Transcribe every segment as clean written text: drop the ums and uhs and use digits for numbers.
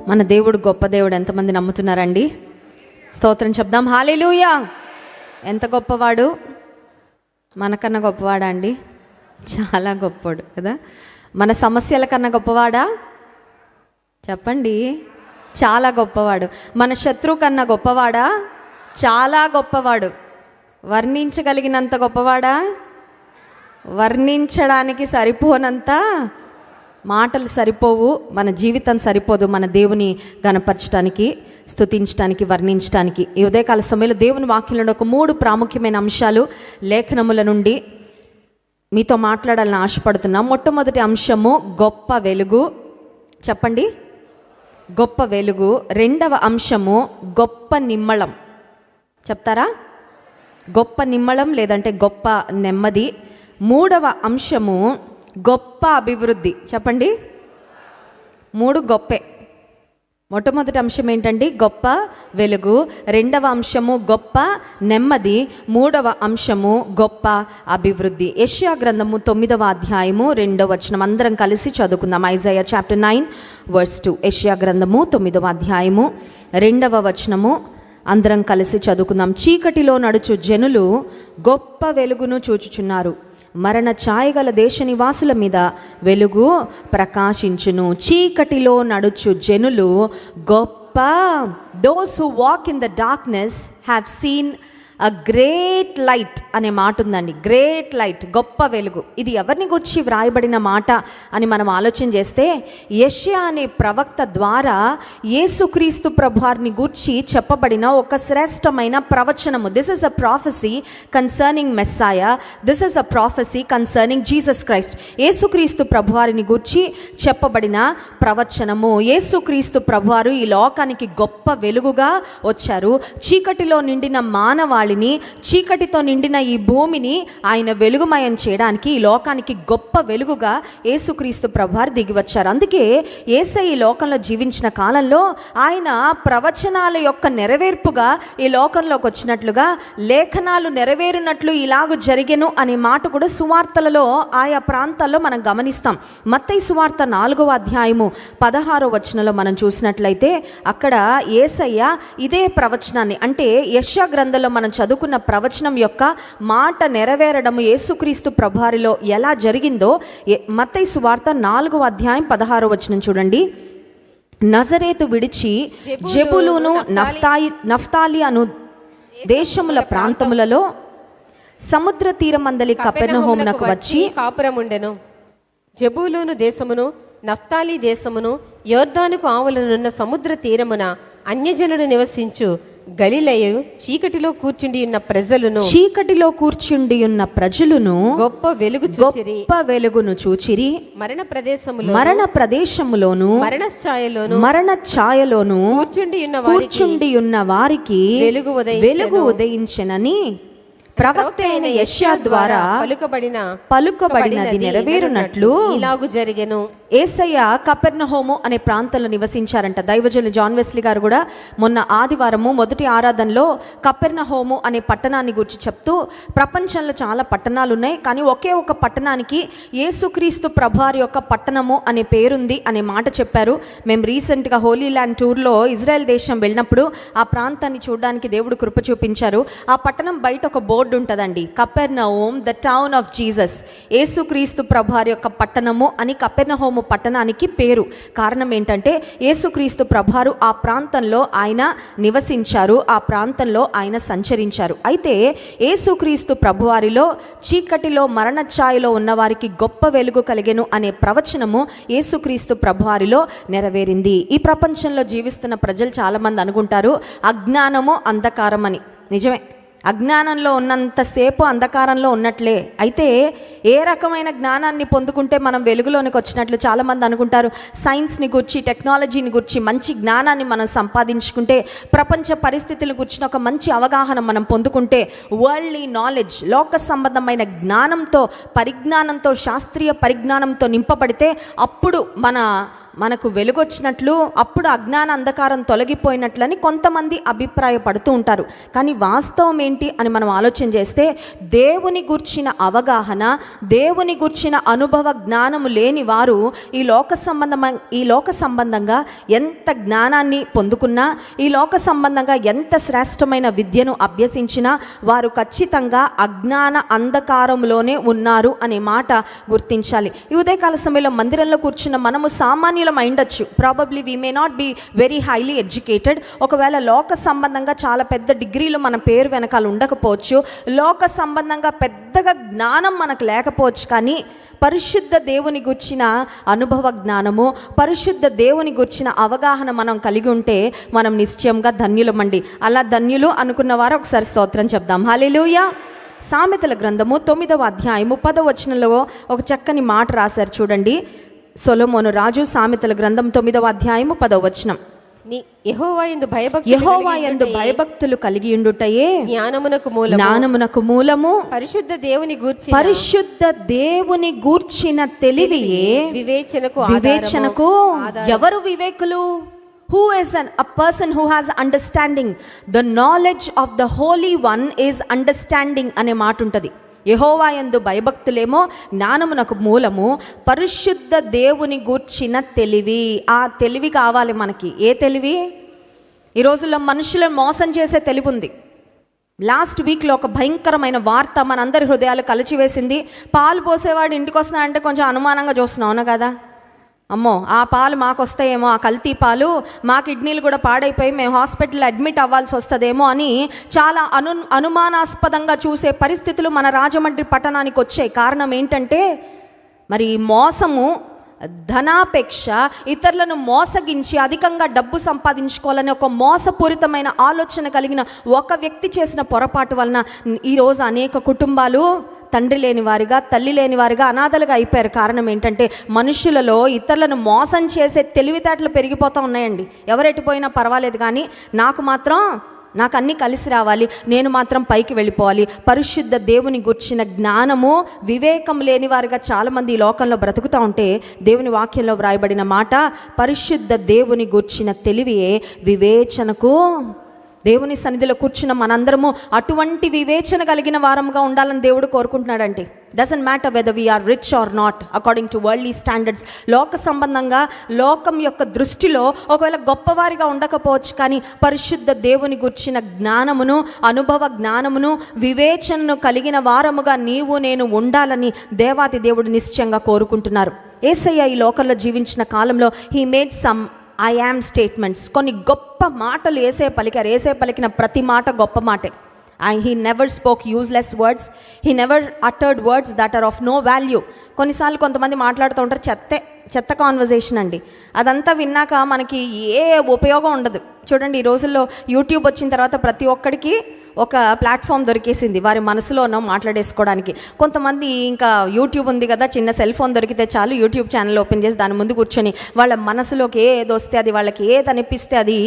మన దేవుడు గొప్ప దేవుడు. ఎంతమంది నమ్ముతున్నారండి? స్తోత్రం చెప్దాం. హల్లెలూయా. ఎంత గొప్పవాడు! మనకన్నా గొప్పవాడా అండి? చాలా గొప్పవాడు కదా. మన సమస్యల కన్నా గొప్పవాడా? చెప్పండి. చాలా గొప్పవాడు. మన శత్రువు కన్నా గొప్పవాడా? చాలా గొప్పవాడు. వర్ణించగలిగినంత గొప్పవాడా? వర్ణించడానికి సరిపోనంత మాటలు సరిపోవు, మన జీవితం సరిపోదు మన దేవుని గణపరచడానికి, స్తుతించడానికి, వర్ణించడానికి. ఈ ఉదయకాల సమయంలో దేవుని వాక్యంలో ఒక 3 ప్రాముఖ్యమైన అంశాలు లేఖనముల నుండి మీతో మాట్లాడాలని ఆశపడుతున్నాం. మొట్టమొదటి అంశము గొప్ప వెలుగు. చెప్పండి, గొప్ప వెలుగు. రెండవ అంశము గొప్ప నిమ్మళం. చెప్తారా? గొప్ప నిమ్మళం లేదంటే గొప్ప నెమ్మది. మూడవ అంశము గొప్ప అభివృద్ధి. చెప్పండి. 3 గొప్పే. మొట్టమొదటి అంశం ఏంటండి? గొప్ప వెలుగు. రెండవ అంశము గొప్ప నెమ్మది. మూడవ అంశము గొప్ప అభివృద్ధి. యెషయా గ్రంథము 9వ అధ్యాయము 2వ వచనం అందరం కలిసి చదువుకుందాం. Isaiah chapter 9:2. యెషయా గ్రంథము 9వ అధ్యాయము 2వ వచనము అందరం కలిసి చదువుకుందాం. చీకటిలో నడుచు జనులు గొప్ప వెలుగును చూచుచున్నారు, మరణ ఛాయగల దేశ నివాసుల మీద వెలుగు ప్రకాశించును. చీకటిలో నడుచు జనులు గొప్ప, those who walk in the darkness have seen a great light అనే మాట ఉందండి. గ్రేట్ లైట్, గొప్ప వెలుగు. ఇది ఎవరిని గురించి వ్రాయబడిన మాట అని మనం ఆలోచన చేస్తే, యెషయా అనే ప్రవక్త ద్వారా యేసుక్రీస్తు ప్రభువారిని గూర్చి చెప్పబడిన ఒక శ్రేష్టమైన ప్రవచనము. This is a prophecy concerning మెస్సాయా. This is a prophecy concerning Jesus Christ. యేసుక్రీస్తు ప్రభువారిని గూర్చి చెప్పబడిన ప్రవచనము. యేసుక్రీస్తు ప్రభువారు ఈ లోకానికి గొప్ప వెలుగుగా వచ్చారు. చీకటిలో నిండిన మానవాళిని, చీకటితో నిండిన ఈ భూమిని ఆయన వెలుగుమయం చేయడానికి ఈ లోకానికి గొప్ప వెలుగుగా యేసుక్రీస్తు ప్రభువారు దిగి వచ్చారు. అందుకే యేసయ్య ఈ లోకంలో జీవించిన కాలంలో ఆయన ప్రవచనాల యొక్క నెరవేర్పుగా ఈ లోకంలోకి వచ్చినట్లుగా, లేఖనాలు నెరవేరినట్లు ఇలాగూ జరిగెను అనే మాట కూడా సువార్తలలో ఆయా ప్రాంతాల్లో మనం గమనిస్తాం. మత్తయి సువార్త 4వ అధ్యాయము 16వ వచనంలో మనం చూసినట్లయితే అక్కడ యేసయ్య ఇదే ప్రవచనాన్ని, అంటే యెషయా గ్రంథంలో మనం చదువుకున్న ప్రవచనం యొక్క మాట నెరవేరడము యేసుక్రీస్తు ప్రభువారిలో ఎలా జరిగిందో మత్తయి సువార్త 4వ అధ్యాయం 16వ వచనం చూడండి. నజరేతు విడిచి జెబూలూను నఫ్తాలి అను దేశముల ప్రాంతములలో సముద్ర తీరమందలి కపెర్నహూమునకు వచ్చి కాపురముండెను. జెబూలూను దేశమును నఫ్తాలి దేశమును యొర్దానుకు ఆవలనున్న సముద్ర తీరమున అన్యజనులు నివసించు గలిలయు చీకటిలో కూర్చుండి ఉన్న ప్రజలను గొప్ప వెలుగును చూచిరి. మరణ ప్రదేశములోను మరణ ఛాయలోను కూర్చుండి ఉన్న వారికి వెలుగు ఉదయించెనని ప్రవక్త అయిన యెషయా ద్వారా పలుకబడినది నెరవేరునట్లు ఇలాగు జరిగెను. యేసయ్య కపెర్నహూము అనే ప్రాంతంలో నివసించారంట. దైవజనులు జాన్ వెస్లీ గారు కూడా మొన్న ఆదివారము మొదటి ఆరాధనలో కపెర్నహూము అనే పట్టణాన్ని గురించి చెప్తూ, ప్రపంచంలో చాలా పట్టణాలు ఉన్నాయి, కానీ ఒకే ఒక పట్టణానికి యేసుక్రీస్తు ప్రభువారి యొక్క పట్టణము అనే పేరుంది అనే మాట చెప్పారు. మేము రీసెంట్గా హోలీ ల్యాండ్ టూర్లో ఇజ్రాయెల్ దేశం వెళ్ళినప్పుడు ఆ ప్రాంతాన్ని చూడడానికి దేవుడు కృప చూపించారు. ఆ పట్టణం బయట ఒక బోర్డు ఉంటుందండి, కపెర్నహూమ్ ద టౌన్ ఆఫ్ జీసస్. యేసుక్రీస్తు ప్రభువారి యొక్క పట్టణము అని కపెర్నహూము పట్టణానికి పేరు. కారణం ఏంటంటే యేసుక్రీస్తు ప్రభువారు ఆ ప్రాంతంలో ఆయన నివసించారు, ఆ ప్రాంతంలో ఆయన సంచరించారు. అయితే యేసుక్రీస్తు ప్రభువారిలో చీకటిలో మరణ ఛాయలో ఉన్న వారికి గొప్ప వెలుగు కలిగెను అనే ప్రవచనము యేసుక్రీస్తు ప్రభువారిలో నెరవేరింది. ఈ ప్రపంచంలో జీవిస్తున్న ప్రజలు చాలామంది అనుకుంటారు అజ్ఞానము అంధకారం అని. నిజమే, అజ్ఞానంలో ఉన్నంతసేపు అంధకారంలో ఉన్నట్లే. అయితే ఏ రకమైన జ్ఞానాన్ని పొందుకుంటే మనం వెలుగులోనికి వచ్చినట్లు చాలామంది అనుకుంటారు. సైన్స్ని గురించి, టెక్నాలజీని గురించి మంచి జ్ఞానాన్ని మనం సంపాదించుకుంటే, ప్రపంచ పరిస్థితుల గురించిన ఒక మంచి అవగాహన మనం పొందుకుంటే, వరల్డ్లీ నాలెడ్జ్, లోక సంబంధమైన జ్ఞానంతో, పరిజ్ఞానంతో, శాస్త్రీయ పరిజ్ఞానంతో నింపబడితే అప్పుడు మనకు వెలుగొచ్చినట్లు అప్పుడు అజ్ఞాన అంధకారం తొలగిపోయినట్లని కొంతమంది అభిప్రాయపడుతూ ఉంటారు. కానీ వాస్తవం ఏంటి అని మనం ఆలోచన చేస్తే దేవుని గూర్చిన అవగాహన, దేవుని గూర్చిన అనుభవ జ్ఞానము లేని వారు ఈ లోక సంబంధంగా ఎంత జ్ఞానాన్ని పొందుకున్నా, ఈ లోక సంబంధంగా ఎంత శ్రేష్టమైన విద్యను అభ్యసించినా వారు ఖచ్చితంగా అజ్ఞాన అంధకారంలోనే ఉన్నారు అనే మాట గుర్తించాలి. ఈ ఉదయకాల సమయంలో మందిరంలో కూర్చున్న మనము సామాన్యులం అయిండొచ్చు. Probably we may not be very highly educated. ఒకవేళ లోక సంబంధంగా చాలా పెద్ద డిగ్రీలు మన పేరు వెనకాల ఉండకపోవచ్చు, లోక సంబంధంగా పెద్దగా జ్ఞానం మనకు లేకపోవచ్చు. కానీ పరిశుద్ధ దేవుని గుర్చిన అనుభవ జ్ఞానము, పరిశుద్ధ దేవుని గుర్చిన అవగాహన మనం కలిగి ఉంటే మనం నిశ్చయంగా ధన్యులమండి. అలా ధన్యులు అనుకున్న వారు ఒకసారి స్తోత్రం చెప్దాం. హల్లెలూయా. సామెతల గ్రంథము 9వ అధ్యాయము 10వ వచనంలో ఒక చక్కని మాట రాశారు చూడండి. సొలొమోను రాజు సామెతల గ్రంథం 9వ అధ్యాయము 10వ వచనం. యెహోవా యందు భయభక్తులు కలిగి ఉండుటయే జ్ఞానమునకు మూలము, పరిశుద్ధ దేవుని గూర్చిన తెలివియే వివేచనకు. ఎవరు వివేకులు? Who is a person who has understanding? The knowledge of the Holy One is understanding అనే మాట ఉంటుంది. యెహోవా యందు భయభక్తులేమో జ్ఞానమునకు మూలము, పరిశుద్ధ దేవుని గూర్చిన తెలివి. ఆ తెలివి కావాలి మనకి. ఏ తెలివి? ఈ రోజుల్లో మనుషులను మోసం చేసే తెలివి ఉంది. లాస్ట్ వీక్లో ఒక భయంకరమైన వార్త మనందరి హృదయాలు కలిచివేసింది. పాలు పోసేవాడు ఇంటికి వస్తున్నాడంటే కొంచెం అనుమానంగా చూస్తున్నాం, అవునా కదా? అమ్మో, ఆ పాలు మాకు వస్తాయేమో, ఆ కల్తీ పాలు, మా కిడ్నీలు కూడా పాడైపోయి మేము హాస్పిటల్లో అడ్మిట్ అవ్వాల్సి వస్తుందేమో అని చాలా అనుమానాస్పదంగా చూసే పరిస్థితులు మన రాజమండ్రి పట్టణానికి వచ్చాయి. కారణం ఏంటంటే మరి మోసము, ధనాపేక్ష, ఇతరులను మోసగించి అధికంగా డబ్బు సంపాదించుకోవాలనే ఒక మోసపూరితమైన ఆలోచన కలిగిన ఒక వ్యక్తి చేసిన పొరపాటు వలన ఈరోజు అనేక కుటుంబాలు తండ్రి లేని వారిగా, తల్లి లేని వారిగా, అనాథలుగా అయిపోయారు. కారణం ఏంటంటే మనుషులలో ఇతరులను మోసం చేసే తెలివితేటలు పెరిగిపోతూ ఉన్నాయండి. ఎవరెట్టిపోయినా పర్వాలేదు, కానీ నాకు అన్నీ కలిసి రావాలి, నేను మాత్రం పైకి వెళ్ళిపోవాలి. పరిశుద్ధ దేవుని గూర్చిన జ్ఞానము, వివేకం లేని వారిగా చాలామంది ఈ లోకంలో బ్రతుకుతూ ఉంటే దేవుని వాక్యంలో వ్రాయబడిన మాట, పరిశుద్ధ దేవుని గూర్చిన తెలివియే వివేచనకు. దేవుని సన్నిధిలో కూర్చున్న మనందరము అటువంటి వివేచన కలిగిన వారముగా ఉండాలని దేవుడు కోరుకుంటున్నాడంటే. Doesn't matter whether we are rich or not according to worldly standards. లోక సంబంధంగా లోకం యొక్క దృష్టిలో ఒకవేళ గొప్పవారిగా ఉండకపోవచ్చు, కానీ పరిశుద్ధ దేవుని గుర్చిన జ్ఞానమును, అనుభవ జ్ఞానమును, వివేచనను కలిగిన వారముగా నీవు నేను ఉండాలని దేవాతి దేవుడు నిశ్చయంగా కోరుకుంటున్నారు. యేసయ్య ఈ లోకంలో జీవించిన కాలంలో he made some I am statements. కొన్ని గొప్ప మాటలు యేసయ్య పలికారు. యేసయ్య పలికిన ప్రతి మాట గొప్ప మాటే. He never spoke useless words. He never uttered words that are of no value. కొన్నిసార్లు కొంతమంది మాట్లాడుతూ ఉంటారు, చెత్త కాన్వర్జేషన్ అండి. అదంతా విన్నాక మనకి ఏ ఉపయోగం ఉండదు. చూడండి, ఈ రోజుల్లో యూట్యూబ్ వచ్చిన తర్వాత ప్రతి ఒక్కడికి ఒక ప్లాట్ఫామ్ దొరికేసింది వారి మనసులోనో మాట్లాడేసుకోవడానికి. కొంతమంది ఇంకా యూట్యూబ్ ఉంది కదా, చిన్న సెల్ ఫోన్ దొరికితే చాలు యూట్యూబ్ ఛానల్ ఓపెన్ చేసి దాని ముందు కూర్చొని వాళ్ళ మనసులోకి ఏది వస్తే అది, వాళ్ళకి ఏది అనిపిస్తే అది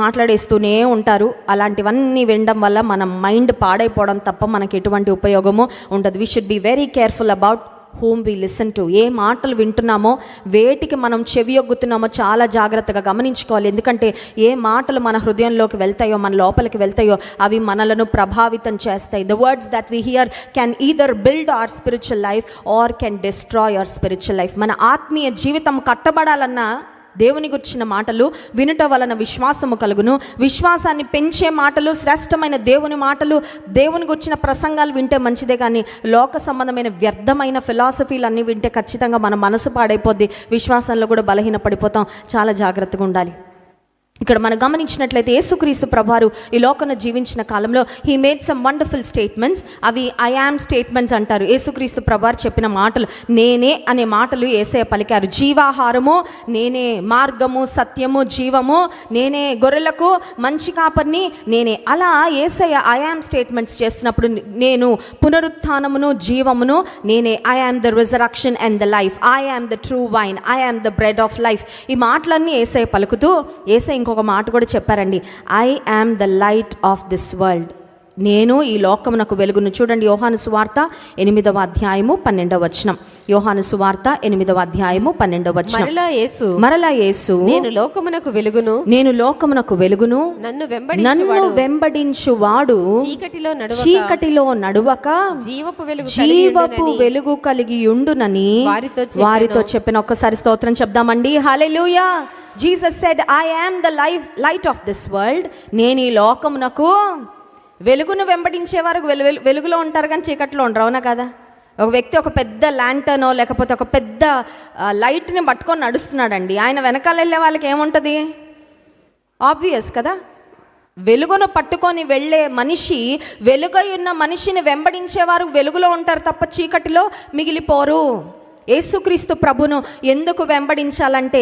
మాట్లాడేస్తూనే ఉంటారు. అలాంటివన్నీ వినడం వల్ల మన మైండ్ పాడైపోవడం తప్ప మనకి ఎటువంటి ఉపయోగము ఉండదు. We should be very careful about whom we listen to. ఏ మాటలు వింటున్నామో, వేటికి మనం చెవియొగ్గుతున్నామో చాలా జాగ్రత్తగా గమనించుకోవాలి. ఎందుకంటే ఏ మాటలు మన హృదయంలోకి వెళ్తాయో, మన లోపలికి వెళ్తాయో అవి మనలను ప్రభావితం చేస్తాయి. The words that we hear can either build our spiritual life or can destroy our spiritual life. మన ఆత్మీయ జీవితం కట్టబడాలన్నా దేవుని గుర్చిన మాటలు వినుట వలన విశ్వాసము కలుగును. విశ్వాసాన్ని పెంచే మాటలు, శ్రేష్టమైన దేవుని మాటలు, దేవుని గుర్చిన ప్రసంగాలు వింటే మంచిదే. కానీ లోక సంబంధమైన వ్యర్థమైన ఫిలాసఫీలు అన్నీ వింటే ఖచ్చితంగా మన మనసు పాడైపోద్ది, విశ్వాసంలో కూడా బలహీన పడిపోతాం. చాలా జాగ్రత్తగా ఉండాలి. ఇక్కడ మనం గమనించినట్లయితే యేసుక్రీస్తు ప్రభువారు ఈ లోకంలో జీవించిన కాలంలో he made some wonderful statements. అవి ఐ యామ్ స్టేట్మెంట్స్ అంటారు. యేసుక్రీస్తు ప్రభువారు చెప్పిన మాటలు, నేనే అనే మాటలు యేసయ్య పలికారు. జీవాహారము నేనే, మార్గము, సత్యము, జీవము నేనే, గొర్రెలకు మంచి కాపర్ని నేనే. అలా యేసయ్య ఐ యామ్ స్టేట్మెంట్స్ చేస్తున్నప్పుడు నేను పునరుత్థానమును, జీవమును నేనే. I am the resurrection and the life. I am the true wine. I am the bread of life. ఈ మాటలన్నీ యేసయ్య పలుకుతూ యేసయ్య ఇంకొక మాట కూడా చెప్పారండి, I am the light of this world. నేను ఈ లోకమునకు వెలుగును. చూడండి, యోహాను సువార్త 8వ అధ్యాయము 12వ వచనం. యోహాను సువార్త 8వ అధ్యాయము 12వ వచనం. మరలా యేసు నేను లోకమునకు వెలుగును, నన్ను వెంబడించువాడు చీకటిలో నడువక జీవపు వెలుగు కలిగి ఉండునని వారితో చెప్పిన. ఒక్కసారి స్తోత్రం చెప్దామండి. Hallelujah. Jesus said, I am the light of this world. నేను ఈ లోకమునకు వెలుగును వెంబడించే వారు వెలుగులో ఉంటారు కానీ చీకట్లో ఉండరు, అవునా కదా? ఒక వ్యక్తి ఒక పెద్ద ల్యాంటర్నో లేకపోతే ఒక పెద్ద లైట్ని పట్టుకొని నడుస్తున్నాడండి. ఆయన వెనకాల వెళ్ళే వాళ్ళకి ఏముంటుంది? ఆబ్వియస్ కదా. వెలుగును పట్టుకొని వెళ్ళే మనిషి, వెలుగై ఉన్న మనిషిని వెంబడించేవారు వెలుగులో ఉంటారు తప్ప చీకటిలో మిగిలిపోరు. యేసుక్రీస్తు ప్రభును ఎందుకు వెంబడించాలంటే,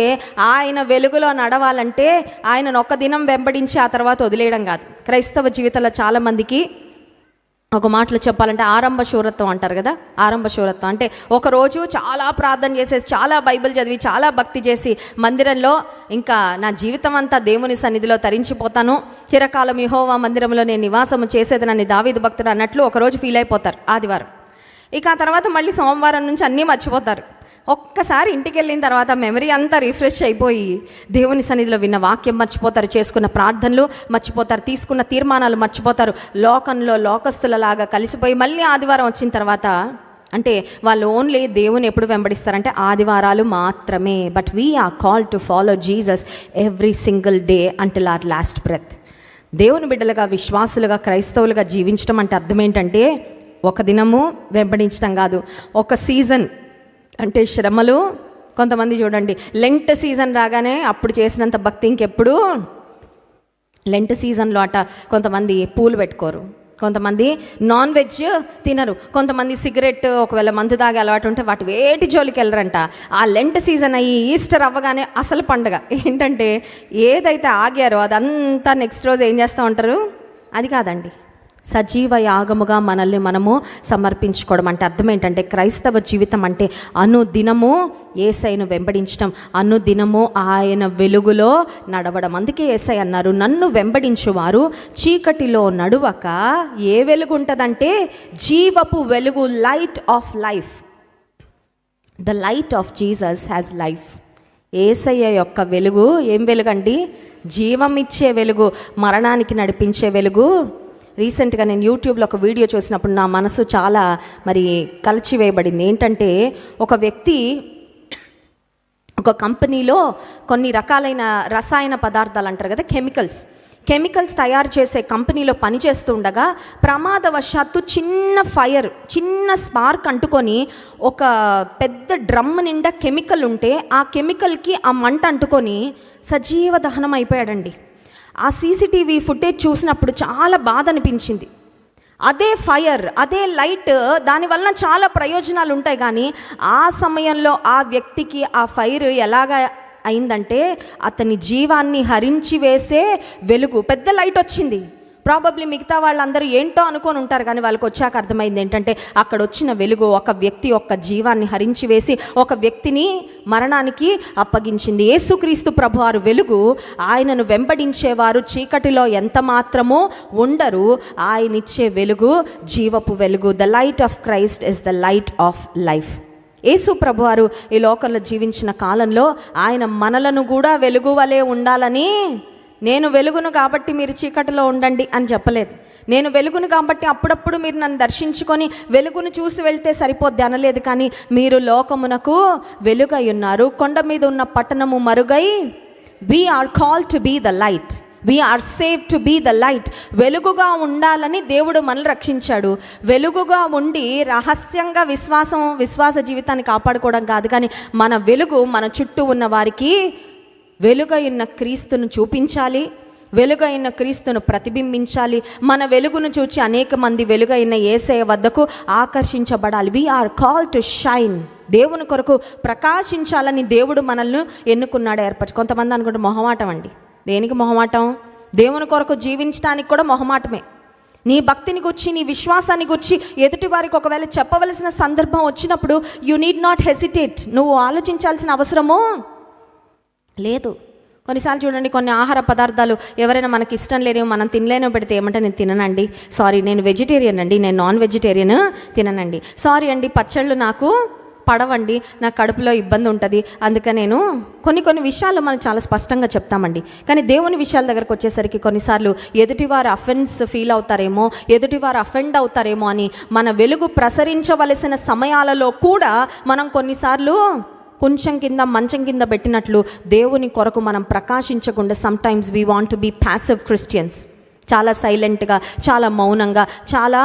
ఆయన వెలుగులో నడవాలంటే ఆయనను ఒక్క దినం వెంబడించి ఆ తర్వాత వదిలేయడం కాదు. క్రైస్తవ జీవితంలో చాలామందికి ఒక మాటలు చెప్పాలంటే ఆరంభ శూరత్వం అంటారు కదా. ఆరంభ శూరత్వం అంటే ఒకరోజు చాలా ప్రార్థన చేసేసి, చాలా బైబిల్ చదివి, చాలా భక్తి చేసి మందిరంలో ఇంకా నా జీవితం అంతా దేవుని సన్నిధిలో తరించిపోతాను, చిరకాలం యెహోవా మందిరంలో నేను నివాసము చేసేదనని దావీదు భక్తుడు అన్నట్లు ఒకరోజు ఫీల్ అయిపోతారు ఆదివారం. ఇక ఆ తర్వాత మళ్ళీ సోమవారం నుంచి అన్నీ మర్చిపోతారు. ఒక్కసారి ఇంటికి వెళ్ళిన తర్వాత మెమరీ అంతా రిఫ్రెష్ అయిపోయి దేవుని సన్నిధిలో విన్న వాక్యం మర్చిపోతారు, చేసుకున్న ప్రార్థనలు మర్చిపోతారు, తీసుకున్న తీర్మానాలు మర్చిపోతారు, లోకంలో లోకస్తులలాగా కలిసిపోయి మళ్ళీ ఆదివారం వచ్చిన తర్వాత అంటే వాళ్ళు ఓన్లీ దేవుని ఎప్పుడు వెంబడిస్తారంటే ఆదివారాలు మాత్రమే. But we are called to follow Jesus every single day until our last breath. దేవుని బిడ్డలుగా, విశ్వాసులుగా, క్రైస్తవులుగా జీవించడం అంటే అర్థం ఏంటంటే ఒక దినము వెంబడించడం కాదు, ఒక సీజన్ అంటే శ్రమలు. కొంతమంది చూడండి, లెంట్ సీజన్ రాగానే అప్పుడు చేసినంత భక్తి ఇంకెప్పుడు. లెంట్ సీజన్లో అట కొంతమంది పూలు పెట్టుకోరు, కొంతమంది నాన్ వెజ్ తినరు, కొంతమంది సిగరెట్ ఒకవేళ మందు తాగే అలవాటు ఉంటే వాటి వేటి జోలికి వెళ్ళరంట. ఆ లెంట్ సీజన్ అయ్యి ఈస్టర్ అవ్వగానే అసలు పండుగ ఏంటంటే ఏదైతే ఆగారో అదంతా నెక్స్ట్ రోజు ఏం చేస్తూ ఉంటారు. అది కాదండి, సజీవ యాగముగా మనల్ని మనము సమర్పించుకోవడం అంటే అర్థం ఏంటంటే క్రైస్తవ జీవితం అంటే అనుదినము యేసయ్యను వెంబడించడం, అనుదినము ఆయన వెలుగులో నడవడం. అందుకే యేసయ్య అన్నారు, నన్ను వెంబడించువారు చీకటిలో నడువక ఏ వెలుగు ఉంటుందంటే జీవపు వెలుగు, light of life. The light of Jesus has life. Yesayya యొక్క వెలుగు ఏం వెలుగండి? జీవం ఇచ్చే వెలుగు, మరణానికి నడిపించే వెలుగు. రీసెంట్గా నేను యూట్యూబ్లో ఒక వీడియో చూసినప్పుడు నా మనసు చాలా కలిచివేయబడింది. ఏంటంటే ఒక వ్యక్తి ఒక కంపెనీలో కొన్ని రకాలైన రసాయన పదార్థాలు అంటారు కదా, కెమికల్స్ తయారు చేసే కంపెనీలో పనిచేస్తుండగా ప్రమాదవశాత్తు చిన్న స్పార్క్ అంటుకొని ఒక పెద్ద డ్రమ్ నిండా కెమికల్ ఉంటే ఆ కెమికల్కి ఆ మంట అంటుకొని సజీవ దహనం అయిపోయాడండి. ఆ సీసీటీవీ ఫుటేజ్ చూసినప్పుడు చాలా బాధ అనిపించింది. అదే ఫైర్, అదే లైట్, దానివల్ల చాలా ప్రయోజనాలు ఉంటాయి, కానీ ఆ సమయంలో ఆ వ్యక్తికి ఆ ఫైర్ ఎలాగా అయిందంటే అతని జీవాన్ని హరించి వేసే వెలుగు. పెద్ద లైట్ వచ్చింది, ప్రాబబ్లీ మిగతా వాళ్ళందరూ ఏంటో అనుకొని ఉంటారు, కానీ వాళ్ళకి వచ్చాక అర్థమైంది ఏంటంటే అక్కడ వచ్చిన వెలుగు ఒక వ్యక్తి యొక్క జీవాన్ని హరించి వేసి ఒక వ్యక్తిని మరణానికి అప్పగించింది. యేసుక్రీస్తు ప్రభువారు వెలుగు. ఆయనను వెంబడించేవారు చీకటిలో ఎంత మాత్రమూ ఉండరు. ఆయన ఇచ్చే వెలుగు జీవపు వెలుగు. The light of Christ is the light of life. Yesu ప్రభువారు ఈ లోకంలో జీవించిన కాలంలో ఆయన మనలను కూడా వెలుగు వలె ఉండాలని, నేను వెలుగును కాబట్టి మీరు చీకటిలో ఉండండి అని చెప్పలేదు. నేను వెలుగును కాబట్టి అప్పుడప్పుడు మీరు నన్ను దర్శించుకొని వెలుగును చూసి వెళ్తే సరిపోద్ది అనలేదు. కానీ మీరు లోకమునకు వెలుగై ఉన్నారు, కొండ మీద ఉన్న పట్టణము మరుగై. we are called to be the light, we are saved to be the light. వెలుగుగా ఉండాలని దేవుడు మనల్ని రక్షించాడు. వెలుగుగా ఉండి రహస్యంగా విశ్వాస జీవితాన్ని కాపాడుకోవడం కాదు, కానీ మన వెలుగు మన చుట్టూ ఉన్న వారికి వెలుగైన క్రీస్తును చూపించాలి, వెలుగైన క్రీస్తును ప్రతిబింబించాలి. మన వెలుగును చూచి అనేక మంది వెలుగైన యేసయ్య వద్దకు ఆకర్షించబడాలి. we are called to shine. దేవుని కొరకు ప్రకాశించాలని దేవుడు మనల్ని ఎన్నుకున్నాడు, ఏర్పరచు. కొంతమంది అనుకుంటే మొహమాటం అండి. దేనికి మొహమాటం? దేవుని కొరకు జీవించడానికి కూడా మొహమాటమే. నీ భక్తిని గురించి, నీ విశ్వాసాన్ని గురించి ఎదుటి వారికి ఒకవేళ చెప్పవలసిన సందర్భం వచ్చినప్పుడు యు నీడ్ నాట్ హెసిటేట్. నువ్వు ఆలోచించాల్సిన అవసరము లేదు. కొన్నిసార్లు చూడండి, కొన్ని ఆహార పదార్థాలు ఎవరైనా మనకి ఇష్టం లేనివి మనం తినలేనో పెడితే ఏమంటే నేను తిననండి, సారీ నేను వెజిటేరియన్ అండి, నేను నాన్ వెజిటేరియన్ తిననండి, సారీ అండి పచ్చళ్ళు నాకు పడవండి, నా కడుపులో ఇబ్బంది ఉంటుంది, అందుకని నేను కొన్ని విషయాలు మనం చాలా స్పష్టంగా చెప్తామండి. కానీ దేవుని విషయాల దగ్గరకు వచ్చేసరికి కొన్నిసార్లు ఎదుటివారు అఫెన్స్ ఫీల్ అవుతారేమో, ఎదుటివారు అఫెండ్ అవుతారేమో అని మన వెలుగు ప్రసరించవలసిన సమయాలలో కూడా మనం కొన్నిసార్లు కొంచెం కింద మంచం కింద పెట్టినట్లు దేవుని కొరకు మనం ప్రకాశించకుండా sometimes we want to be passive Christians. చాలా సైలెంట్గా, చాలా మౌనంగా, చాలా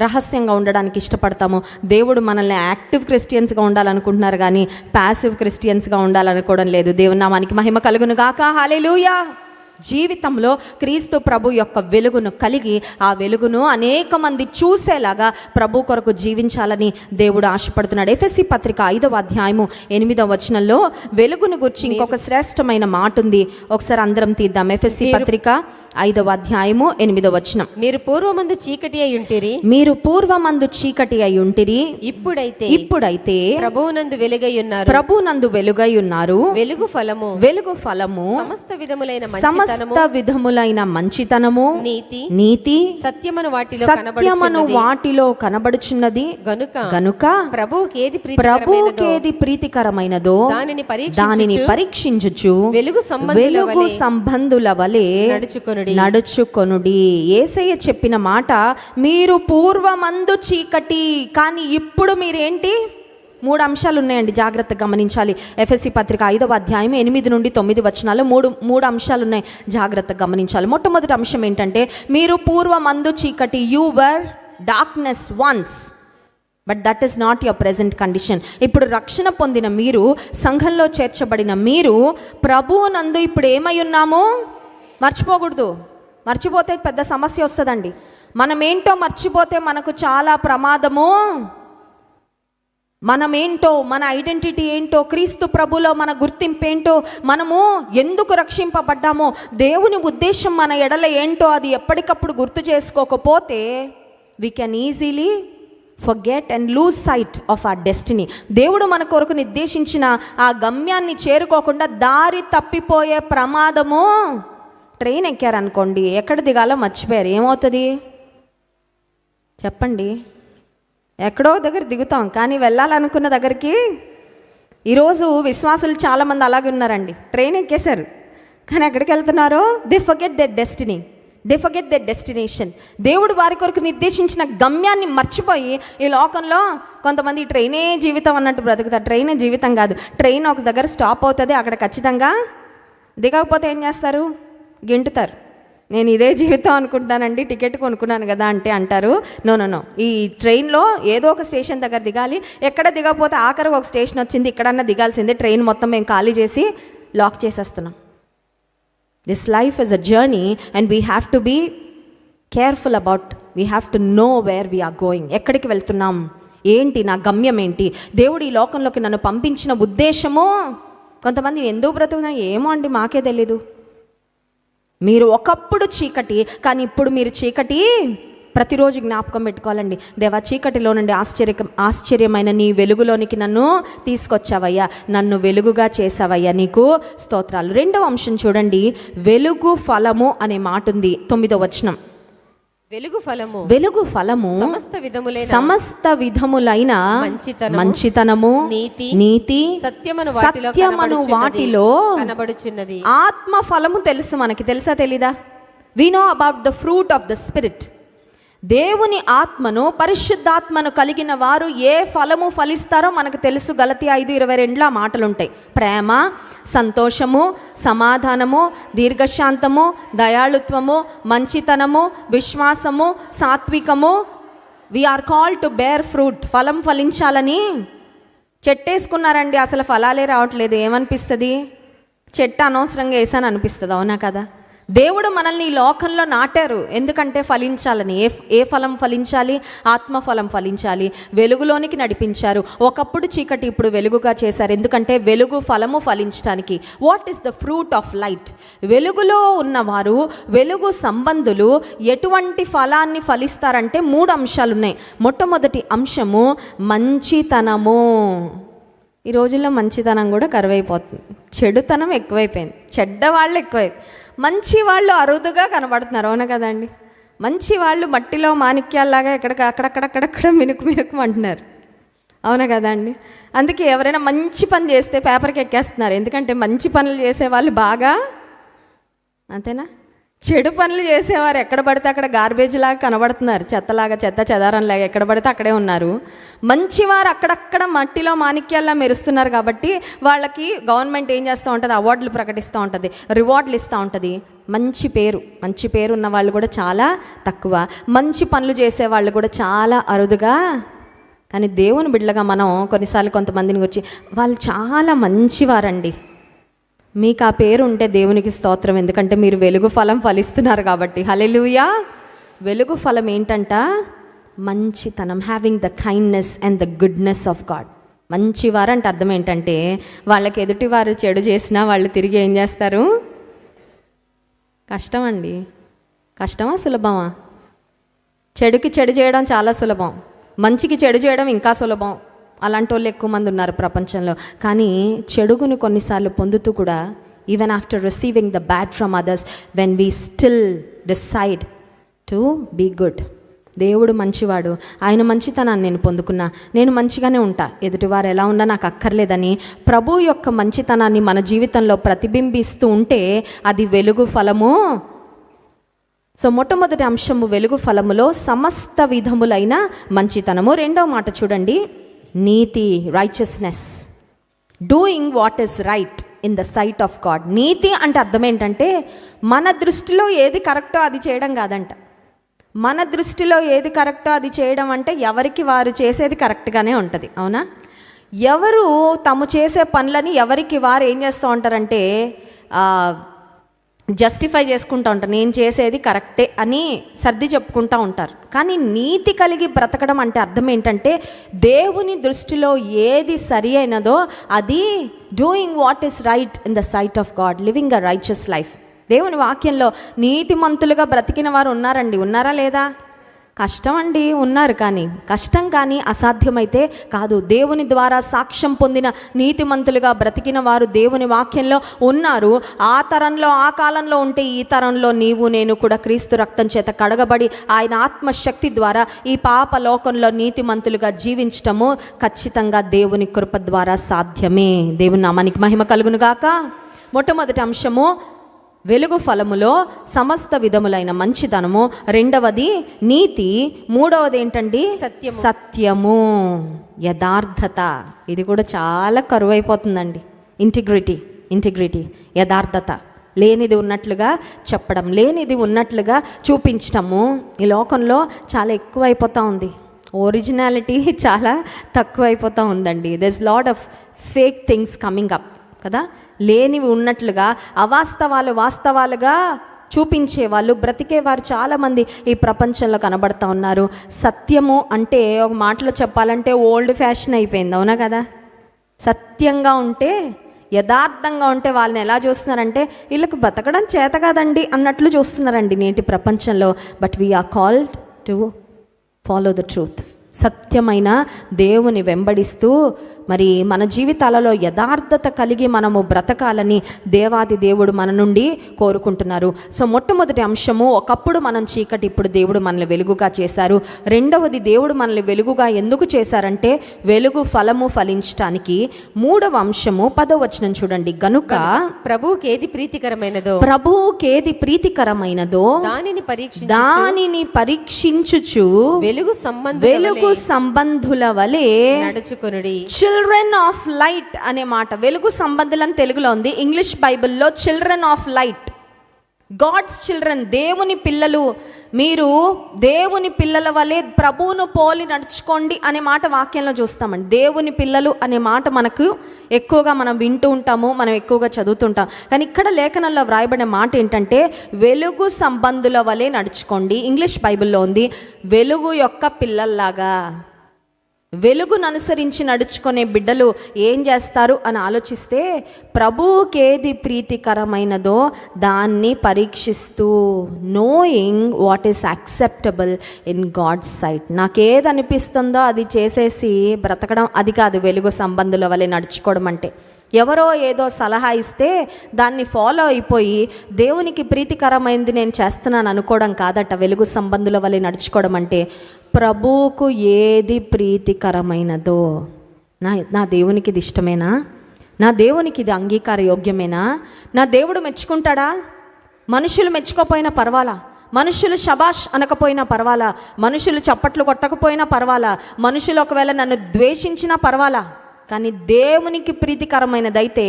రహస్యంగా ఉండడానికి ఇష్టపడతాము. దేవుడు మనల్ని యాక్టివ్ క్రిస్టియన్స్గా ఉండాలనుకుంటున్నారు కానీ ప్యాసివ్ క్రిస్టియన్స్గా ఉండాలనుకోవడం లేదు. దేవుని నామానికి మహిమ కలుగును గాక. హల్లెలూయా. జీవితంలో క్రీస్తు ప్రభు యొక్క వెలుగును కలిగి ఆ వెలుగును అనేక మంది చూసేలాగా ప్రభు కొరకు జీవించాలని దేవుడు ఆశపడుతున్నాడు. ఎఫెసీ పత్రిక 5వ అధ్యాయము 8వ వచనంలో వెలుగును గురించి ఇంకొక శ్రేష్టమైన మాట ఉంది. ఒకసారి అందరం తీద్దాం. ఎఫెసీ పత్రిక 5వ అధ్యాయము 8వ వచనం. మీరు పూర్వమందు చీకటి అయి ఉంటిరి, మీరు పూర్వమందు చీకటి అయి ఉంటిరి, ఇప్పుడైతే ప్రభువునందు వెలుగై ఉన్నారు, ప్రభువునందు వెలుగై ఉన్నారు. వెలుగు ఫలము సమస్త విధములైన మంచితనము, నీతి, సత్యమను వాటిలో కనబడుచున్నది. గనుక ప్రభువుకేది ప్రీతికరమైనదో దానిని పరీక్షించుచు వెలుగు సంబంధుల వలె నడుచుకొనుడి. యేసయ్య చెప్పిన మాట, మీరు పూర్వమందు చీకటి, కానీ ఇప్పుడు మీరేంటి? 3 అంశాలు ఉన్నాయండి, జాగ్రత్తగా గమనించాలి. ఎఫెసీ పత్రిక 5వ అధ్యాయం 8 నుండి 9 వచనాలు మూడు అంశాలు ఉన్నాయి, జాగ్రత్తగా గమనించాలి. మొట్టమొదటి అంశం ఏంటంటే, మీరు పూర్వమందు చీకటి, you were darkness once but that is not your present condition. ఇప్పుడు రక్షణ పొందిన మీరు, సంఘంలో చేర్చబడిన మీరు ప్రభువునందు ఇప్పుడు ఏమై ఉన్నాము? మర్చిపోకూడదు. మర్చిపోతే పెద్ద సమస్య వస్తుందండి. మనమేంటో మర్చిపోతే మనకు చాలా ప్రమాదము. మనమేంటో, మన ఐడెంటిటీ ఏంటో, క్రీస్తు ప్రభులో మన గుర్తింపు ఏంటో, మనము ఎందుకు రక్షింపబడ్డామో, దేవుని ఉద్దేశం మన ఎడల ఏంటో అది ఎప్పటికప్పుడు గుర్తు చేసుకోకపోతే we can easily forget and loose site of our destiny. దేవుడు మన కొరకు నిర్దేశించిన ఆ గమ్యాన్ని చేరుకోకుండా దారి తప్పిపోయే ప్రమాదము. ట్రైన్ ఎక్కారనుకోండి, ఎక్కడ దిగాలో మర్చిపోయారు, ఏమవుతుంది చెప్పండి? ఎక్కడో దగ్గర దిగుతాం, కానీ వెళ్ళాలనుకున్న దగ్గరికి. ఈరోజు విశ్వాసులు చాలామంది అలాగే ఉన్నారండి. ట్రైన్ ఎక్కేశారు కానీ ఎక్కడికి వెళ్తున్నారో they forget that destiny, they forget that destination. దేవుడు వారి కొరకు నిర్దేశించిన గమ్యాన్ని మర్చిపోయి ఈ లోకంలో కొంతమంది ట్రైనే జీవితం అన్నట్టు బ్రతుకుతారు. ట్రైనే జీవితం కాదు. ట్రైన్ ఒక దగ్గర స్టాప్ అవుతుంది, అక్కడ ఖచ్చితంగా దిగకపోతే ఏం చేస్తారు? గింటుతారు. నేను ఇదే జీవితం అనుకుంటానండి, టికెట్ కొనుక్కున్నాను కదా అంటే అంటారు, నో, ఈ ట్రైన్లో ఏదో ఒక స్టేషన్ దగ్గర దిగాలి, ఎక్కడ దిగకపోతే ఆఖరికి ఒక స్టేషన్ వచ్చింది, ఇక్కడన్నా దిగాల్సిందే, ట్రైన్ మొత్తం మేము ఖాళీ చేసి లాక్ చేసేస్తున్నాం. This life is a journey and we have to be careful about, we have to know where we're going. ఎక్కడికి వెళ్తున్నాం, ఏంటి నా గమ్యం ఏంటి, దేవుడు ఈ లోకంలోకి నన్ను పంపించిన ఉద్దేశము. కొంతమంది ఎందుకు బ్రతుకున్నా ఏమో అండి మాకే తెలీదు. మీరు ఒకప్పుడు చీకటి, కానీ ఇప్పుడు మీరు చీకటి. ప్రతిరోజు జ్ఞాపకం పెట్టుకోవాలండి, దేవా చీకటిలో నుండి ఆశ్చర్యమైన నీ వెలుగులోనికి నన్ను తీసుకొచ్చావయ్యా, నన్ను వెలుగుగా చేసావయ్యా, నీకు స్తోత్రాలు. 2వ అంశం చూడండి, వెలుగు ఫలము అనే మాట ఉంది 9వ వచనం. వెలుగు ఫలము సమస్త విధములైన మంచితనము, నీతి, సత్యమను వాటిలో కనబడుచున్నది. ఆత్మ ఫలము తెలుసు మనకి, తెలుసా తెలీదా? We know about the fruit of the spirit. దేవుని ఆత్మను, పరిశుద్ధాత్మను కలిగిన వారు ఏ ఫలము ఫలిస్తారో మనకు తెలుసు. గలతీ 5:22 ఆ మాటలు ఉంటాయి. ప్రేమ, సంతోషము, సమాధానము, దీర్ఘశాంతము, దయాళుత్వము, మంచితనము, విశ్వాసము, సాత్వికము. We are called to bear fruit. ఫలం ఫలించాలని చెట్టేసుకున్నారండి, అసలు ఫలాలే రావట్లేదు. ఏమనిపిస్తుంది? చెట్టు అనవసరంగా వేసాను అనిపిస్తుంది, అవునా కదా? దేవుడు మనల్ని ఈ లోకంలో నాటారు ఎందుకంటే ఫలించాలని. ఏ ఫలం ఫలించాలి? ఆత్మఫలం ఫలించాలి. వెలుగులోనికి నడిపించారు. ఒకప్పుడు చీకటి, ఇప్పుడు వెలుగుగా చేశారు. ఎందుకంటే వెలుగు ఫలము ఫలించడానికి. What is the fruit of light? వెలుగులో ఉన్నవారు, వెలుగు సంబంధులు ఎటువంటి ఫలాన్ని ఫలిస్తారంటే 3 అంశాలు ఉన్నాయి. మొట్టమొదటి అంశము మంచితనము. ఈ రోజుల్లో మంచితనం కూడా కరువైపోతుంది, చెడుతనం ఎక్కువైపోయింది, చెడ్డ వాళ్ళు ఎక్కువైపోయి మంచి వాళ్ళు అరుదుగా కనబడుతున్నారు. అవునా కదండి? మంచి వాళ్ళు మట్టిలో మాణిక్యాల్లాగా అక్కడక్కడ మినుకు అంటున్నారు. అవునా కదండి? అందుకే ఎవరైనా మంచి పని చేస్తే పేపర్కి ఎక్కేస్తున్నారు. ఎందుకంటే మంచి పనులు చేసేవాళ్ళు బాగా, అంతేనా? చెడు పనులు చేసేవారు ఎక్కడ పడితే అక్కడ గార్బేజ్ లాగా కనబడుతున్నారు, చెత్త చెదారంలాగా ఎక్కడ పడితే అక్కడే ఉన్నారు. మంచివారు అక్కడక్కడ మట్టిలో మాణిక్యాల్లా మెరుస్తున్నారు. కాబట్టి వాళ్ళకి గవర్నమెంట్ ఏం చేస్తూ ఉంటుంది? అవార్డులు ప్రకటిస్తూ ఉంటుంది, రివార్డులు ఇస్తూ ఉంటుంది. మంచి పేరు ఉన్న వాళ్ళు కూడా చాలా తక్కువ, మంచి పనులు చేసేవాళ్ళు కూడా చాలా అరుదుగా. కానీ దేవుని బిడ్డలుగా మనం కొన్నిసార్లు కొంతమందిని గురించి వాళ్ళు చాలా మంచివారండి, మీకు ఆ పేరు ఉంటే దేవునికి స్తోత్రం, ఎందుకంటే మీరు వెలుగు ఫలం ఫలిస్తున్నారు కాబట్టి. హల్లెలూయా. వెలుగు ఫలం ఏంటంట? మంచితనం, having the kindness and the goodness of God. మంచివారు అంటే అర్థం ఏంటంటే వాళ్ళకి ఎదుటివారు చెడు చేసినా వాళ్ళు తిరిగి ఏం చేస్తారు? కష్టం అండి. కష్టమా సులభమా? చెడుకి చెడు చేయడం చాలా సులభం, మంచికి చెడు చేయడం ఇంకా సులభం. అలాంటి వాళ్ళు ఎక్కువ మంది ఉన్నారు ప్రపంచంలో. కానీ చెడుగుని కొన్నిసార్లు పొందుతూ కూడా, even after receiving the bad from others, when we still decide to be good. దేవుడు మంచివాడు, ఆయన మంచితనాన్ని నేను పొందుకున్నా, నేను మంచిగానే ఉంటా, ఎదుటివారు ఎలా ఉన్నా నాకు అక్కర్లేదని ప్రభు యొక్క మంచితనాన్ని మన జీవితంలో ప్రతిబింబిస్తూ ఉంటే అది వెలుగు ఫలము. సో మొట్టమొదటి అంశము వెలుగు ఫలములో సమస్త విధములైన మంచితనము. రెండవ మాట చూడండి, నీతి, righteousness, doing what is right in the sight of God. నీతి అంటే అర్థం ఏంటంటే మన దృష్టిలో ఏది కరెక్టో అది చేయడం కాదంట. మన దృష్టిలో ఏది కరెక్టో అది చేయడం అంటే ఎవరికి వారు చేసేది కరెక్ట్గానే ఉంటుంది. అవునా? ఎవరు తాము చేసే పనులని ఎవరికి వారు ఏం చేస్తూ ఉంటారంటే జస్టిఫై చేసుకుంటూ ఉంటారు, నేను చేసేది కరెక్టే అని సర్ది చెప్పుకుంటూ ఉంటారు. కానీ నీతి కలిగి బ్రతకడం అంటే అర్థం ఏంటంటే దేవుని దృష్టిలో ఏది సరి అయినదో అది doing what is right in the sight of God, living a righteous life. దేవుని వాక్యంలో నీతిమంతులుగా బ్రతికిన వారు ఉన్నారండి, ఉన్నారా లేదా? కష్టం అండి, ఉన్నారు. కానీ కష్టం కానీ అసాధ్యమైతే కాదు. దేవుని ద్వారా సాక్ష్యం పొందిన నీతిమంతులుగా బ్రతికిన వారు దేవుని వాక్యంలో ఉన్నారు. ఆ తరంలో ఆ కాలంలో ఉంటే ఈ తరంలో నీవు నేను కూడా క్రీస్తు రక్తం చేత కడగబడి ఆయన ఆత్మశక్తి ద్వారా ఈ పాప లోకంలో నీతిమంతులుగా జీవించటము ఖచ్చితంగా దేవుని కృప ద్వారా సాధ్యమే. దేవుని నామానికి మహిమ కలుగును గాక. మొట్టమొదటి అంశము వెలుగు ఫలములో సమస్త విధములైన మంచితనము, రెండవది నీతి, మూడవది ఏంటండి? సత్యము, యథార్థత. ఇది కూడా చాలా కరువైపోతుందండి. ఇంటిగ్రిటీ, యథార్థత. లేనిది ఉన్నట్లుగా చెప్పడం, లేనిది ఉన్నట్లుగా చూపించటము ఈ లోకంలో చాలా ఎక్కువైపోతూ ఉంది. ఒరిజినాలిటీ చాలా తక్కువైపోతూ ఉందండి. There is lot of fake things coming up కదా. లేనివి ఉన్నట్లుగా, అవాస్తవాలు వాస్తవాలుగా చూపించేవాళ్ళు, బ్రతికేవారు చాలామంది ఈ ప్రపంచంలో కనబడుతూ ఉన్నారు. సత్యము అంటే ఒక మాటలో చెప్పాలంటే ఓల్డ్ ఫ్యాషన్ అయిపోయింది. అవునా కదా? సత్యంగా ఉంటే, యథార్థంగా ఉంటే వాళ్ళని ఎలా చూస్తున్నారంటే వీళ్ళకి బతకడం చేత కాదండి అన్నట్లు చూస్తున్నారండి నేటి ప్రపంచంలో. But we're called to follow the truth. సత్యమైన దేవుని వెంబడిస్తూ మరి మన జీవితాలలో యథార్థత కలిగి మనము బ్రతకాలని దేవాది దేవుడు మన నుండి కోరుకుంటున్నారు. సో మొట్టమొదటి అంశము, ఒకప్పుడు మనం చీకటి, ఇప్పుడు దేవుడు మనల్ని వెలుగుగా చేశారు. రెండవది, దేవుడు మనల్ని వెలుగుగా ఎందుకు చేశారంటే వెలుగు ఫలము ఫలించటానికి. మూడవ అంశము 10వ వచనం చూడండి, గనుక ప్రభువుకి ఏది ప్రీతికరమైనదో దానిని పరీక్షించుచు వెలుగు సంబంధుల వలె నడుచుకొనుడి. చిల్డ్రన్ ఆఫ్ లైట్ అనే మాట వెలుగు సంబంధులని తెలుగులో ఉంది, ఇంగ్లీష్ బైబిల్లో children of light, God's children, దేవుని పిల్లలు. మీరు దేవుని పిల్లల వలె ప్రభువును పోలి నడుచుకోండి అనే మాట వాక్యంలో చూస్తామండి. దేవుని పిల్లలు అనే మాట మనకు ఎక్కువగా మనం వింటూ ఉంటాము, మనం ఎక్కువగా చదువుతుంటాం. కానీ ఇక్కడ లేఖనంలో వ్రాయబడిన మాట ఏంటంటే వెలుగు సంబంధుల వలె నడుచుకోండి. ఇంగ్లీష్ బైబిల్లో ఉంది వెలుగు యొక్క పిల్లల్లాగా. వెలుగును అనుసరించి నడుచుకునే బిడ్డలు ఏం చేస్తారు అని ఆలోచిస్తే, ప్రభువుకి ఏది ప్రీతికరమైనదో దాన్ని పరీక్షిస్తూ, knowing what is acceptable in God's sight. నాకేది అనిపిస్తుందో అది చేసేసి బ్రతకడం, అది కాదు వెలుగు సంబంధుల వలె నడుచుకోవడం అంటే. ఎవరో ఏదో సలహా ఇస్తే దాన్ని ఫాలో అయిపోయి దేవునికి ప్రీతికరమైనది నేను చేస్తున్నాను అనుకోవడం కాదట వెలుగు సంబంధుల వలె నడుచుకోవడం అంటే. ప్రభువుకు ఏది ప్రీతికరమైనదో, నా దేవునికి ఇది ఇష్టమేనా, నా దేవునికి ఇది అంగీకార యోగ్యమేనా, నా దేవుడు మెచ్చుకుంటాడా, మనుషులు మెచ్చుకోపోయినా పర్వాలా, మనుషులు శబాష్ అనకపోయినా పర్వాలా, మనుషులు చప్పట్లు కొట్టకపోయినా పర్వాలా, మనుషులు ఒకవేళ నన్ను ద్వేషించినా పర్వాలా, కానీ దేవునికి ప్రీతికరమైనదైతే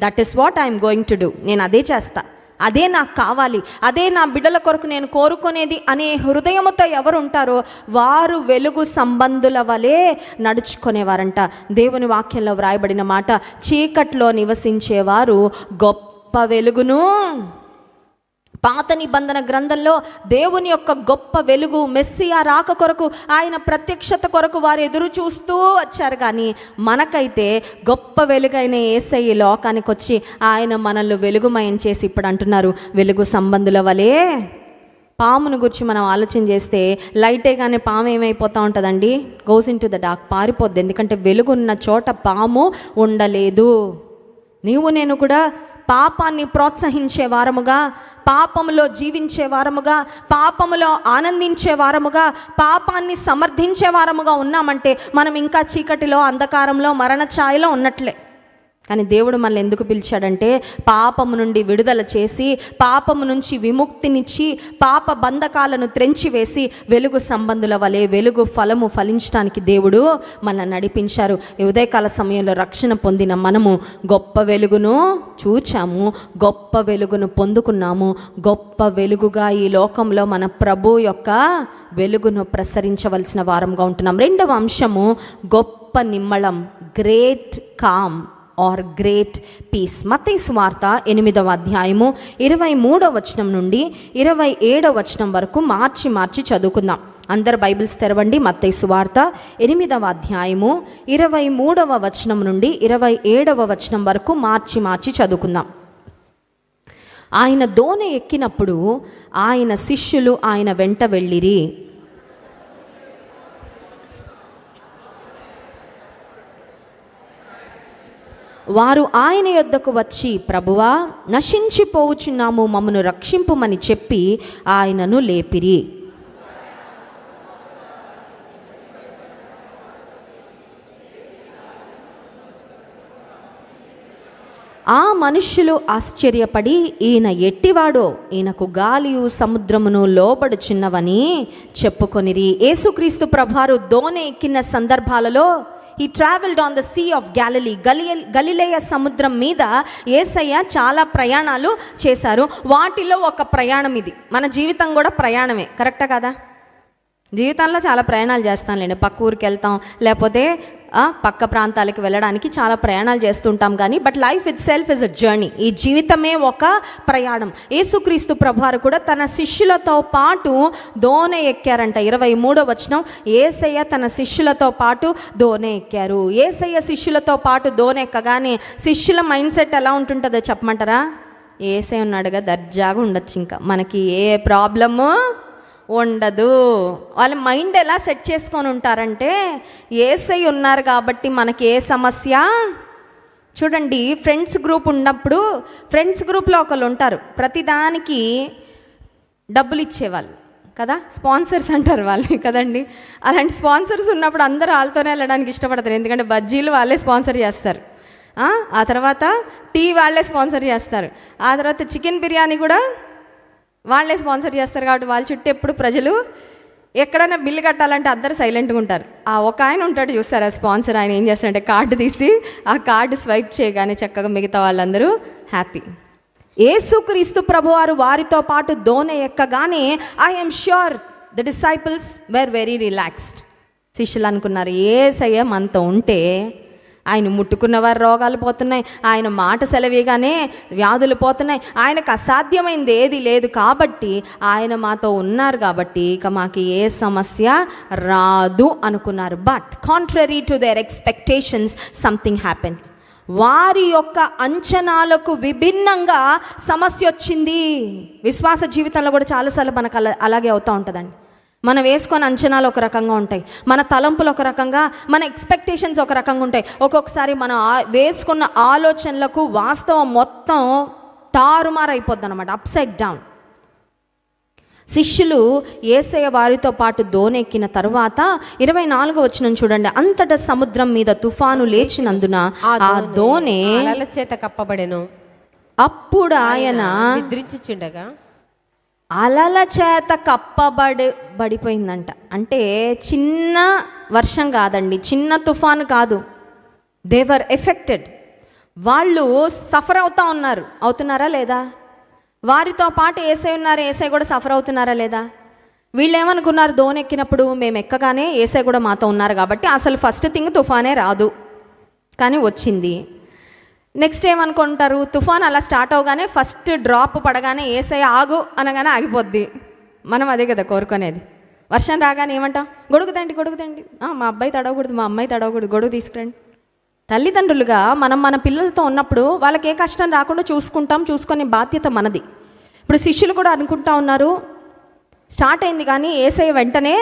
that is what I'm going to do. నేను అదే చేస్తా, అదే నాకు కావాలి, అదే నా బిడ్డల కొరకు నేను కోరుకునేది అనే హృదయముతో ఎవరు ఉంటారో వారు వెలుగు సంబంధుల వలె నడుచుకునేవారంట. దేవుని వాక్యంలో వ్రాయబడిన మాట, చీకట్లో నివసించేవారు గొప్ప వెలుగును. పాత నిబంధన గ్రంథంలో దేవుని యొక్క గొప్ప వెలుగు, మెస్సియా రాక కొరకు, ఆయన ప్రత్యక్షత కొరకు వారు ఎదురు చూస్తూ వచ్చారు. కానీ మనకైతే గొప్ప వెలుగైన యేసయ్య లోకానికి వచ్చి ఆయన మనల్ని వెలుగుమయం చేసి ఇప్పుడు అంటున్నారు, వెలుగు సంబంధుల వలె. పామును గురించి మనం ఆలోచన చేస్తే, లైటే కానీ పాము ఏమైపోతూ ఉంటుందండి, goes into the dark, పారిపోద్ది. ఎందుకంటే వెలుగున్న చోట పాము ఉండలేదు. నీవు నేను కూడా పాపాన్ని ప్రోత్సహించే వారముగా, పాపములో జీవించే వారముగా, పాపములో ఆనందించే వారముగా, పాపాన్ని సమర్థించే వారముగా ఉన్నామంటే మనం ఇంకా చీకటిలో, అంధకారంలో, మరణ ఛాయలో ఉన్నట్లే. కానీ దేవుడు మనల్ని ఎందుకు పిలిచాడంటే, పాపము నుండి విడుదల చేసి, పాపము నుంచి విముక్తినిచ్చి, పాప బంధకాలను త్రెంచివేసి వెలుగు సంబంధుల వలె వెలుగు ఫలము ఫలించడానికి దేవుడు మనల్ని నడిపించారు. ఈ ఉదయకాల సమయంలో రక్షణ పొందిన మనము గొప్ప వెలుగును చూచాము, గొప్ప వెలుగును పొందుకున్నాము. గొప్ప వెలుగుగా ఈ లోకంలో మన ప్రభు యొక్క వెలుగును ప్రసరించవలసిన వారంగా ఉంటున్నాం. రెండవ అంశము గొప్ప నిమ్మళం, great calm or great peace. Mattayi సువార్త 8వ అధ్యాయము 23వ వచనం నుండి 27వ వచనం వరకు మార్చి చదువుకుందాం. అందరు బైబిల్స్ తెరవండి. మత్తయి సువార్త 8వ అధ్యాయము 23వ వచనం నుండి 27వ వచనం వరకు మార్చి చదువుకుందాం. ఆయన దోణి ఎక్కినప్పుడు ఆయన శిష్యులు ఆయన వెంట వెళ్ళిరి. వారు ఆయన యొద్దకు వచ్చి, ప్రభువా, నశించిపోవుచున్నాము, మమ్మను రక్షింపుమని చెప్పి ఆయనను లేపిరి. ఆ మనుష్యులు ఆశ్చర్యపడి, ఈయన ఎట్టివాడో, ఈయనకు గాలియు సముద్రమును లోబడుచున్నవని చెప్పుకొనిరి. యేసుక్రీస్తు ప్రభువారు దోణి ఎక్కిన సందర్భాలలో He traveled on the Sea of Galilee. గలిలయ సముద్రం మీద యేసయ్య చాలా ప్రయాణాలు చేశారు. వాటిలో ఒక ప్రయాణం ఇది. మన జీవితం కూడా ప్రయాణమే, కరెక్టా కదా? జీవితంలో చాలా ప్రయాణాలు చేస్తాంలేండి. పక్క ఊరికి వెళ్తాం, లేకపోతే పక్క ప్రాంతాలకు వెళ్ళడానికి చాలా ప్రయాణాలు చేస్తుంటాం. కానీ but life it self is a journey. ఈ జీవితమే ఒక ప్రయాణం. యేసుక్రీస్తు ప్రభువారు కూడా తన శిష్యులతో పాటు దోణి ఎక్కారంట. 23వ వచనం, యేసయ్య తన శిష్యులతో పాటు దోణి ఎక్కారు. యేసయ్య శిష్యులతో పాటు దోణి ఎక్కగానే శిష్యుల మైండ్ సెట్ ఎలా ఉంటుంటుందో చెప్పమంటారా? యేసయ్య ఉన్నాడుగా, దర్జాగా ఉండొచ్చు, ఇంకా మనకి ఏ ప్రాబ్లము ఉండదు. వాళ్ళ మైండ్ ఎలా సెట్ చేసుకొని ఉంటారంటే, యేసయ్య ఉన్నారు కాబట్టి మనకి ఏ సమస్య. చూడండి, ఫ్రెండ్స్ గ్రూప్ ఉన్నప్పుడు ఫ్రెండ్స్ గ్రూప్లో ఒకళ్ళు ఉంటారు, ప్రతిదానికి డబ్బులు ఇచ్చేవాళ్ళు కదా, స్పాన్సర్స్ అంటారు వాళ్ళని కదండి. అలాంటి స్పాన్సర్స్ ఉన్నప్పుడు అందరూ వాళ్ళతోనే వెళ్ళడానికి ఇష్టపడతారు. ఎందుకంటే బజ్జీలు వాళ్ళే స్పాన్సర్ చేస్తారు, ఆ తర్వాత టీ వాళ్ళే స్పాన్సర్ చేస్తారు, ఆ తర్వాత చికెన్ బిర్యానీ కూడా వాళ్ళే స్పాన్సర్ చేస్తారు. కాబట్టి వాళ్ళ చుట్టూ ఎప్పుడు ప్రజలు ఎక్కడైనా బిల్లు కట్టాలంటే అందరూ సైలెంట్గా ఉంటారు. ఆ ఒక ఆయన ఉంటాడు చూస్తారు, ఆ స్పాన్సర్, ఆయన ఏం చేస్తారంటే కార్డు తీసి ఆ కార్డు స్వైప్ చేయగానే చక్కగా మిగతా వాళ్ళందరూ హ్యాపీ. యేసుక్రీస్తు ప్రభువారు వారితో పాటు దోణి ఎక్కగానే I'm sure the disciples were very relaxed. శిష్యులు అనుకున్నారు, యేసయ్య మనతో ఉంటే ఆయన ముట్టుకున్న వారి రోగాలు పోతున్నాయి, ఆయన మాట సెలవిగానే వ్యాధులు పోతున్నాయి. ఆయనకు అసాధ్యమైంది ఏది లేదు కాబట్టి ఆయన మాతో ఉన్నారు కాబట్టి ఇక మాకు ఏ సమస్య రాదు అనుకున్నారు. But contrary to their expectations something happened. వారి యొక్క అంచనాలకు విభిన్నంగా సమస్య వచ్చింది. విశ్వాస జీవితంలో కూడా చాలాసార్లు మనకు అలాగే అవుతూ ఉంటుందండి. మనం వేసుకొని అంచనాలు ఒక రకంగా ఉంటాయి, మన తలంపులు ఒక రకంగా, మన ఎక్స్పెక్టేషన్స్ ఒక రకంగా ఉంటాయి. ఒక్కొక్కసారి మనం వేసుకున్న ఆలోచనలకు వాస్తవం మొత్తం తారుమారైపోద్ది అనమాట, అప్సైడ్ డౌన్. శిష్యులు యేసయ్య వారితో పాటు దోనెక్కిన తరువాత 24వ వచనం చూడండి. అంతటా సముద్రం మీద తుఫాను లేచినందున ఆ దోనె అలల చేత కప్పబడెను. అప్పుడు ఆయన నిద్రించుచుండగా అలల చేత కప్పబడిపోయిందంట. అంటే చిన్న వర్షం కాదండి, చిన్న తుఫాను కాదు. They were affected. వాళ్ళు సఫర్ అవుతున్నారా లేదా? వారితో పాటు యేసయ్య ఉన్నారు, యేసయ్య కూడా సఫర్ అవుతున్నారా లేదా? వీళ్ళు ఏమనుకున్నారు, దోనెక్కినప్పుడు మేము ఎక్కగానే యేసయ్య కూడా మాతో ఉన్నారు కాబట్టి అసలు ఫస్ట్ థింగ్ తుఫానే రాదు, కానీ వచ్చింది. నెక్స్ట్ ఏమనుకుంటారు, తుఫాన్ అలా స్టార్ట్ అవగానే ఫస్ట్ డ్రాప్ పడగానే యేసయ్య ఆగు అనగానే ఆగిపోద్ది. మనం అదే కదా కోరుకునేది. వర్షం రాగానే ఏమంటాం, గొడుగుదండి మా అబ్బాయి తడవకూడదు, మా అమ్మాయి తడవకూడదు, గొడుగు తీసుకురండి. తల్లిదండ్రులుగా మనం మన పిల్లలతో ఉన్నప్పుడు వాళ్ళకి ఏ కష్టం రాకుండా చూసుకునే బాధ్యత మనది. ఇప్పుడు శిష్యులు కూడా అనుకుంటా ఉన్నారు, స్టార్ట్ అయింది కానీ యేసయ్య వెంటనే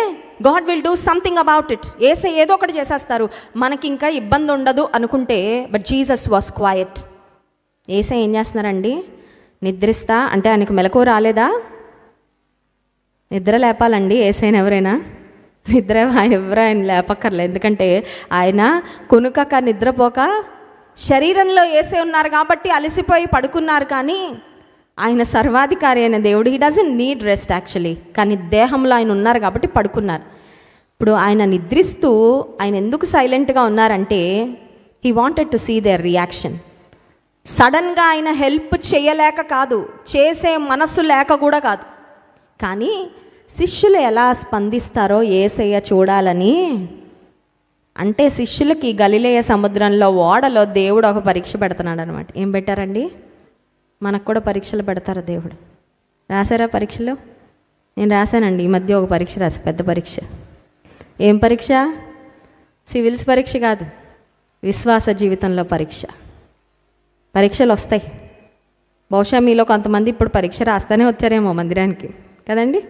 God will do something about it, Yesayya ఏదో ఒకటి చేసేస్తారు, మనకి ఇంకా ఇబ్బంది ఉండదు అనుకుంటే, but Jesus was quiet. Yesayya ఏం చేస్తున్నారండి, నిద్రిస్తా అంటే ఆయనకు మెలకువ రాలేదా? నిద్ర లేపాలండి యేసయ్యని ఎవరైనా, ఆయన లేపక్కర్లేదు. ఎందుకంటే ఆయన కునుకక నిద్రపోక శరీరంలో యేసయ్య ఉన్నారు కాబట్టి అలసిపోయి పడుకున్నారు. కానీ ఆయన సర్వాధికారి అయిన దేవుడు, he doesn't need rest actually, కానీ దేహంలో ఆయన ఉన్నారు కాబట్టి పడుకున్నారు. ఇప్పుడు ఆయన నిద్రిస్తూ ఆయన ఎందుకు సైలెంట్గా ఉన్నారంటే, he wanted to see their reaction. సడన్గా ఆయన హెల్ప్ చేయలేక కాదు, చేసే మనస్సు లేక కూడా కాదు, కానీ శిష్యులు ఎలా స్పందిస్తారో యేసయ్య చూడాలని. అంటే శిష్యులకి గలిలయ సముద్రంలో ఓడలో దేవుడు ఒక పరీక్ష పెడుతున్నాడు అనమాట. ఏం పెట్టారండి? మనకు కూడా పరీక్షలు పెడతారు దేవుడు. రాశారా పరీక్షలు? నేను రాశానండి ఈ మధ్య ఒక పరీక్ష రాశా, పెద్ద పరీక్ష. ఏం పరీక్ష? సివిల్స్ పరీక్ష కాదు, విశ్వాస జీవితంలో పరీక్షలు వస్తాయి. బహుశా మీలో కొంతమంది ఇప్పుడు పరీక్ష రాస్తానే వచ్చారేమో మందిరానికి కదండి.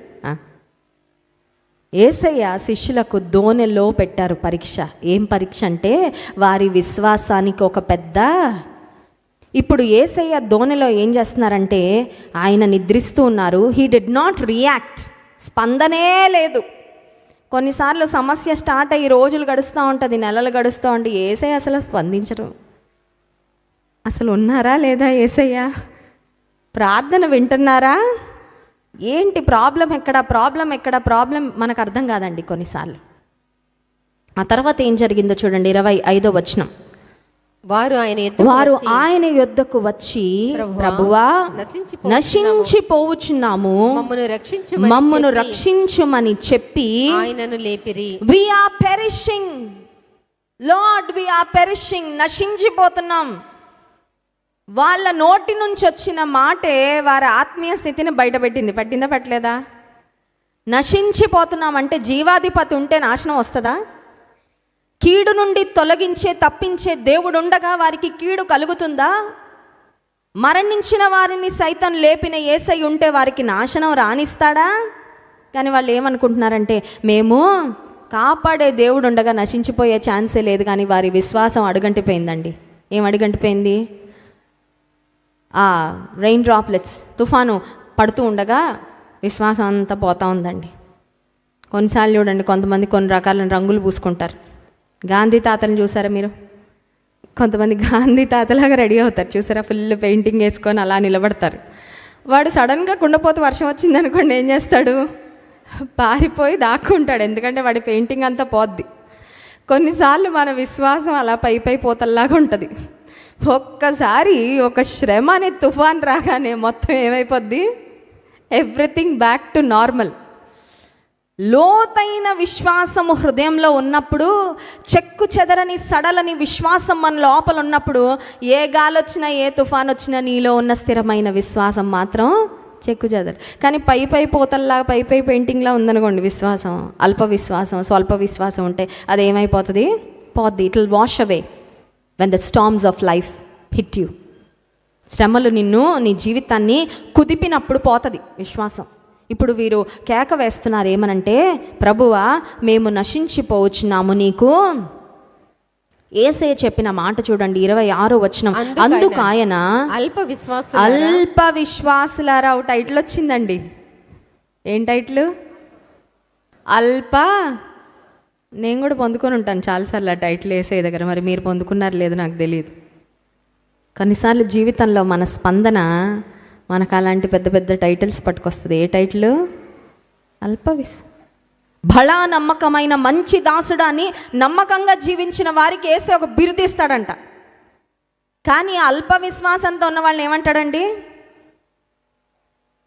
యేసయ్య శిష్యులకు దోనెలో పెట్టారు పరీక్ష. ఏం పరీక్ష అంటే వారి విశ్వాసానికి ఒక పెద్ద. ఇప్పుడు యేసయ్య దోనెలో ఏం చేస్తున్నారంటే, ఆయన నిద్రిస్తూ ఉన్నారు. హీ డిడ్ నాట్ రియాక్ట్, స్పందనే లేదు. కొన్నిసార్లు సమస్య స్టార్ట్ అయ్యి రోజులు గడుస్తూ ఉంటుంది, నెలలు గడుస్తూ ఉంటే యేసయ్య అసలు స్పందించరు. అసలు ఉన్నారా లేదా యేసయ్య? ప్రార్థన వింటున్నారా? ఏంటి ప్రాబ్లం ఎక్కడ మనకు అర్థం కాదండి కొన్నిసార్లు. ఆ తర్వాత ఏం జరిగిందో చూడండి, 25వ వచనం. వారు ఆయన యొద్దకు వచ్చి, ప్రభువా, నశించిపోవుచున్నాము, మమ్మను రక్షించుమని చెప్పి ఆయనను లేపిరి. We are perishing Lord, we are perishing, నశించిపోతున్నాం. వాళ్ళ నోటి నుంచి వచ్చిన మాటే వారి ఆత్మీయ స్థితిని పట్టిందా పెట్టలేదా? నశించిపోతున్నామంటే జీవాధిపతి ఉంటే నాశనం వస్తుందా? కీడు నుండి తప్పించే దేవుడు ఉండగా వారికి కీడు కలుగుతుందా? మరణించిన వారిని సైతం లేపిన యేసయ్య ఉంటే వారికి నాశనం రానిస్తాడా? కానీ వాళ్ళు ఏమనుకుంటున్నారంటే, మేము కాపాడే దేవుడు ఉండగా నశించిపోయే ఛాన్సే లేదు. కానీ వారి విశ్వాసం అడుగంటిపోయిందండి. ఏం అడుగంటిపోయింది? రెయిన్ డ్రాప్లెట్స్, తుఫాను పడుతూ ఉండగా విశ్వాసం అంతా పోతూ ఉందండి. కొన్నిసార్లు చూడండి, కొంతమంది కొన్ని రకాల రంగులు పూసుకుంటారు. గాంధీ తాతలను చూసారా మీరు? కొంతమంది గాంధీ తాతలాగా రెడీ అవుతారు చూసారా, ఫుల్ పెయింటింగ్ వేసుకొని అలా నిలబడతారు. వాడు సడన్గా కుండపోతే వర్షం వచ్చింది అనుకోండి, ఏం చేస్తాడు? పారిపోయి దాక్కుంటాడు, ఎందుకంటే వాడి పెయింటింగ్ అంతా పోద్ది. కొన్నిసార్లు మన విశ్వాసం అలా పై పోతల్లాగా ఉంటుంది. ఒక్కసారి ఒక శ్రమ అనే తుఫాన్ రాగానే మొత్తం ఏమైపోద్ది? Everything back to normal. లోతైన విశ్వాసము హృదయంలో ఉన్నప్పుడు, చెక్కు చెదరని సడలని విశ్వాసం మన లోపల ఉన్నప్పుడు, ఏ గాలి వచ్చినా ఏ తుఫాన్ వచ్చినా నీలో ఉన్న స్థిరమైన విశ్వాసం మాత్రం చెక్కు చెదరు. కానీ పై పోతల్లా పై పెయింటింగ్లా ఉందనుకోండి విశ్వాసం, అల్ప విశ్వాసం, స్వల్ప విశ్వాసం ఉంటే అది ఏమైపోతుంది? పోద్ది. It will wash away when the storms of life hit you. శ్రమలు నిన్ను, నీ జీవితాన్ని కుదిపినప్పుడు పోతుంది విశ్వాసం. ఇప్పుడు వీరు కేక వేస్తున్నారు ఏమనంటే, ప్రభువా మేము నశించిపోవచ్చున్నాము, నీకు యేసయ్య చెప్పిన మాట చూడండి 26వ వచనం. అందుకు ఆయన అల్ప విశ్వాసులారా, టైటిల్ వచ్చిందండి. ఏం టైటిల్? అల్ప. నేను కూడా పొందుకొని ఉంటాను చాలాసార్లు ఆ టైటిల్ యేసయ్య దగ్గర. మరి మీరు పొందుకున్నారు లేదు నాకు తెలియదు. కొన్నిసార్లు జీవితంలో మన స్పందన మనకు అలాంటి పెద్ద పెద్ద టైటిల్స్ పట్టుకొస్తుంది. ఏ టైటిల్? బలా నమ్మకమైన మంచి దాసుడా అని నమ్మకంగా జీవించిన వారికి వేసే ఒక బిరుదు ఇస్తాడంట. కానీ అల్ప విశ్వాసంతో ఉన్న వాళ్ళని ఏమంటాడండి?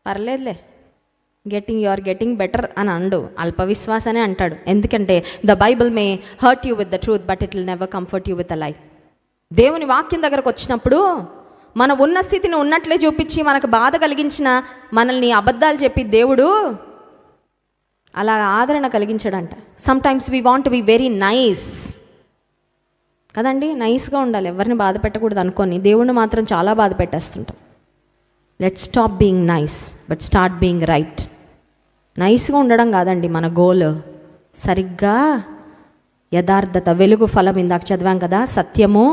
పర్లేదులే, యు ఆర్ గెటింగ్ బెటర్ అని అండు, అల్ప విశ్వాసనే అంటాడు. ఎందుకంటే the Bible May hurt you with the truth but it will never comfort you with a లై. దేవుని వాక్యం దగ్గరకు వచ్చినప్పుడు మన ఉన్న స్థితిని ఉన్నట్లే చూపించి మనకు బాధ కలిగించిన మనల్ని అబద్ధాలు చెప్పి దేవుడు అలా ఆదరణ కలిగించాడంట. Sometimes we want to be very nice కదండి, నైస్గా ఉండాలి, ఎవరిని బాధ పెట్టకూడదు అనుకొని దేవుణ్ణి మాత్రం చాలా బాధ పెట్టేస్తుంటాం. Let's stop being nice but start being right. నైస్గా ఉండడం కాదండి మన గోల్, సరిగ్గా యథార్థత, వెలుగు ఫలం ఇందాక చదివాం కదా, సత్యము,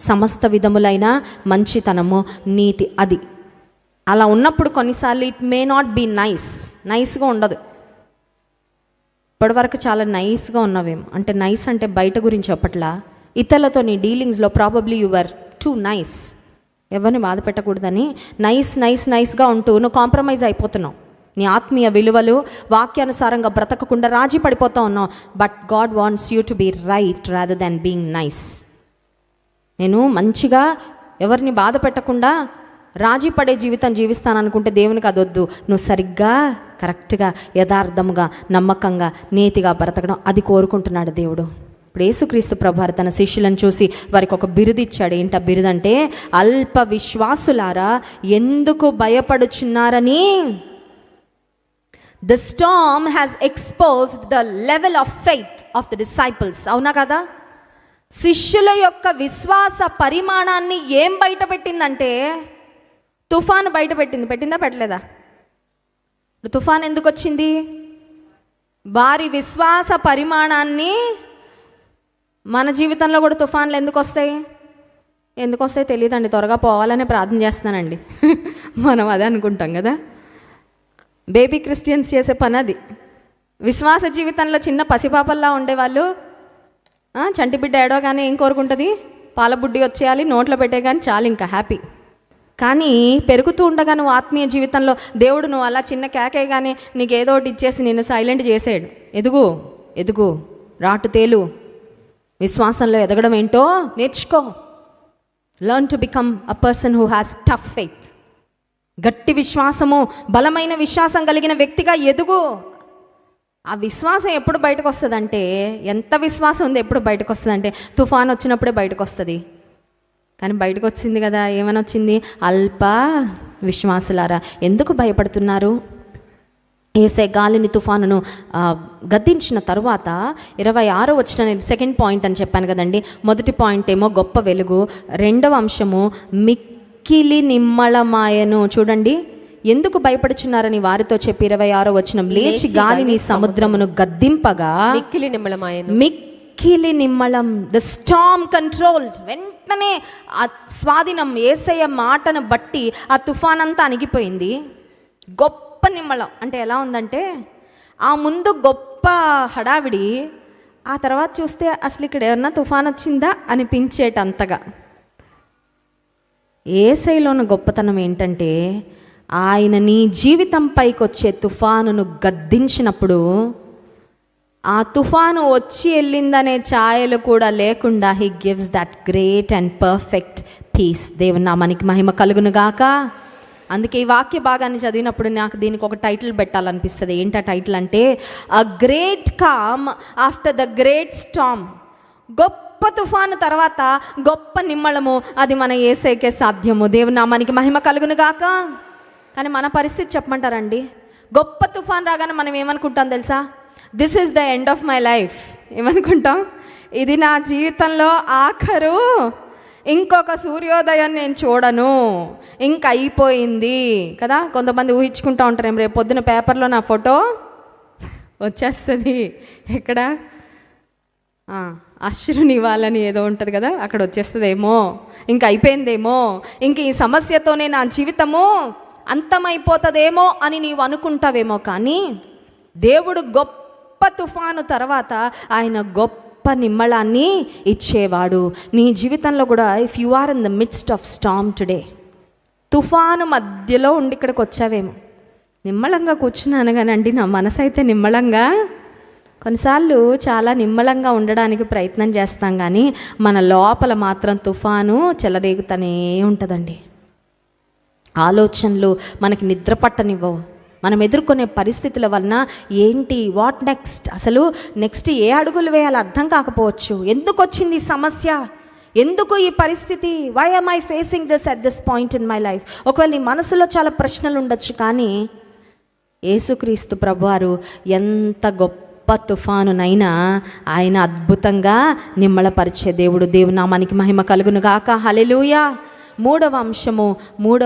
సమస్త విధములైన మంచితనము, నీతి. అది అలా ఉన్నప్పుడు కొన్నిసార్లు ఇట్ మే నాట్ బీ నైస్గా ఉండదు. ఇప్పటివరకు చాలా నైస్గా ఉన్నవేమో, అంటే నైస్ అంటే బయట గురించి చెప్పట్లా, ఇతరులతో నీ డీలింగ్స్లో probably you are too nice, ఎవరిని బాధ పెట్టకూడదని నైస్గా ఉంటూ నువ్వు కాంప్రమైజ్ అయిపోతున్నావు. నీ ఆత్మీయ విలువలు వాక్యానుసారంగా బ్రతకకుండా రాజీ పడిపోతూ ఉన్నావు. But God wants you to be right rather than being nice. నేను మంచిగా ఎవరిని బాధ పెట్టకుండా రాజీ పడే జీవితం జీవిస్తాననుకుంటే దేవునికి అదొద్దు. నువ్వు సరిగ్గా కరెక్ట్గా యథార్థముగా నమ్మకంగా నీతిగా బ్రతకడం అది కోరుకుంటున్నాడు దేవుడు. ఇప్పుడు యేసుక్రీస్తు ప్రభువారు తన శిష్యులను చూసి వారికి ఒక బిరుదు ఇచ్చాడు. ఏంట బిరుదంటే, అల్ప విశ్వాసులారా ఎందుకు భయపడుచున్నారని. The storm has exposed the level of faith of the disciples. అవునా కదా? శిష్యుల యొక్క విశ్వాస పరిమాణాన్ని ఏం బయట పెట్టిందంటే తుఫాను బయట పెట్టిందా పెట్టలేదా? తుఫాన్ ఎందుకు వచ్చింది? వారి విశ్వాస పరిమాణాన్ని. మన జీవితంలో కూడా తుఫాన్లు ఎందుకు వస్తాయి తెలియదండి, త్వరగా పోవాలనే ప్రార్థన చేస్తున్నానండి. మనం అదే అనుకుంటాం కదా. బేబీ క్రిస్టియన్స్ చేసే పని అది. విశ్వాస జీవితంలో చిన్న పసిపాపల్లా ఉండేవాళ్ళు చంటి బిడ్డ ఏడవగానే ఏం కోరుకుంటుంది? పాలబుడ్డి వచ్చేయాలి, నోట్లో పెట్టే కానీ చాలు, ఇంకా హ్యాపీ. కానీ పెరుగుతూ ఉండగా నువ్వు ఆత్మీయ జీవితంలో దేవుడు నువ్వు అలా చిన్న కేకే కానీ నీకు ఏదో ఒకటి ఇచ్చేసి నిన్ను సైలెంట్ చేసాడు. ఎదుగు రాటు తేలు, విశ్వాసంలో ఎదగడం ఏంటో నేర్చుకో. Learn to become a person who has tough faith. గట్టి విశ్వాసము, బలమైన విశ్వాసం కలిగిన వ్యక్తిగా ఎదుగు. ఆ విశ్వాసం ఎప్పుడు బయటకు వస్తుందంటే, ఎంత విశ్వాసం ఉంది ఎప్పుడు బయటకు వస్తుందంటే తుఫాన్ వచ్చినప్పుడే బయటకు వస్తుంది. కానీ బయటకు వచ్చింది కదా, ఏమని వచ్చింది? అల్ప విశ్వాసులారా ఎందుకు భయపడుతున్నారు. ఏసే గాలిని తుఫానును గద్దించిన తరువాత 26వ వచనం సెకండ్ పాయింట్ అని చెప్పాను కదండి. మొదటి పాయింట్ ఏమో గొప్ప వెలుగు, రెండవ అంశము మిక్కిలి నిమ్మళమాయను. చూడండి, ఎందుకు భయపడుచున్నారని వారితో చెప్పి 26వ వచనం, లేచి గాలిని సముద్రమును గద్దింపగా మిక్కిలి నిమ్మళం. The Storm controlled. వెంటనే ఆ స్వాధీనం, యేసయ్య మాటను బట్టి ఆ తుఫాన్ అంతా అణిగిపోయింది. గొప్ప నిమ్మళం అంటే ఎలా ఉందంటే, ఆ ముందు గొప్ప హడావిడి, ఆ తర్వాత చూస్తే అసలు ఇక్కడ ఏమన్నా తుఫాన్ వచ్చిందా అనిపించేటంతగా. యేసయ్యలోని గొప్పతనం ఏంటంటే, ఆయన నీ జీవితం పైకి వచ్చే తుఫానును గద్దించినప్పుడు ఆ తుఫాను వచ్చి వెళ్ళిందనే ఛాయలు కూడా లేకుండా he gives that great and perfect peace. దేవుని నామానికి మహిమ కలుగును గాక. అందుకే ఈ వాక్య భాగాన్ని చదివినప్పుడు నాకు దీనికి ఒక టైటిల్ పెట్టాలనిపిస్తుంది. ఏంటా టైటిల్ అంటే a great calm after the great storm. గొప్ప తుఫాను తర్వాత గొప్ప నిమ్మళము, అది మన యేసేకే సాధ్యము. దేవుని నామానికి మహిమ కలుగును గాక. కానీ మన పరిస్థితి చెప్పమంటారండి? గొప్ప తుఫాన్ రాగానే మనం ఏమనుకుంటాం తెలుసా? This is the end of my life. ఏమనుకుంటాం? ఇది నా జీవితంలో ఆఖరు, ఇంకొక సూర్యోదయం నేను చూడను, ఇంక అయిపోయింది కదా. కొంతమంది ఊహించుకుంటూ ఉంటారు, రేపు పొద్దున పేపర్లో నా ఫోటో వచ్చేస్తుంది. ఎక్కడ అశ్రునివ్వాలని ఏదో ఉంటుంది కదా, అక్కడ వచ్చేస్తుందేమో, ఇంక అయిపోయిందేమో, ఇంక ఈ సమస్యతోనే నా జీవితము అంతమైపోతుందేమో అని నీవు అనుకుంటావేమో. కానీ దేవుడు గొప్ప తుఫాను తర్వాత ఆయన గొప్ప నిమ్మళాన్ని ఇచ్చేవాడు. నీ జీవితంలో కూడా if you are in the midst of storm today, తుఫాను మధ్యలో ఉండి ఇక్కడికి వచ్చావేమో, నిమ్మళంగా కూర్చున్నాను కానండి నా మనసు అయితే నిమ్మళంగా, కొన్నిసార్లు చాలా నిమ్మళంగా ఉండడానికి ప్రయత్నం చేస్తాం, కానీ మన లోపల మాత్రం తుఫాను చెలరేగుతూనే ఉంటుందండి. ఆలోచనలు మనకి నిద్ర పట్టనివ్వవు. మనం ఎదుర్కొనే పరిస్థితుల వలన ఏంటి, వాట్ నెక్స్ట్, అసలు నెక్స్ట్ ఏ అడుగులు వేయాలో అర్థం కాకపోవచ్చు. ఎందుకు వచ్చింది ఈ సమస్య, ఎందుకు ఈ పరిస్థితి, why am I facing this at this point in my life? ఒకవేళ నీ మనసులో చాలా ప్రశ్నలు ఉండొచ్చు, కానీ యేసుక్రీస్తు ప్రభువారు ఎంత గొప్ప తుఫానునైనా ఆయన అద్భుతంగా నిమ్మళపరిచే దేవుడు. దేవుని నామానికి మహిమ కలుగును గాక. హల్లెలూయా. మూడవ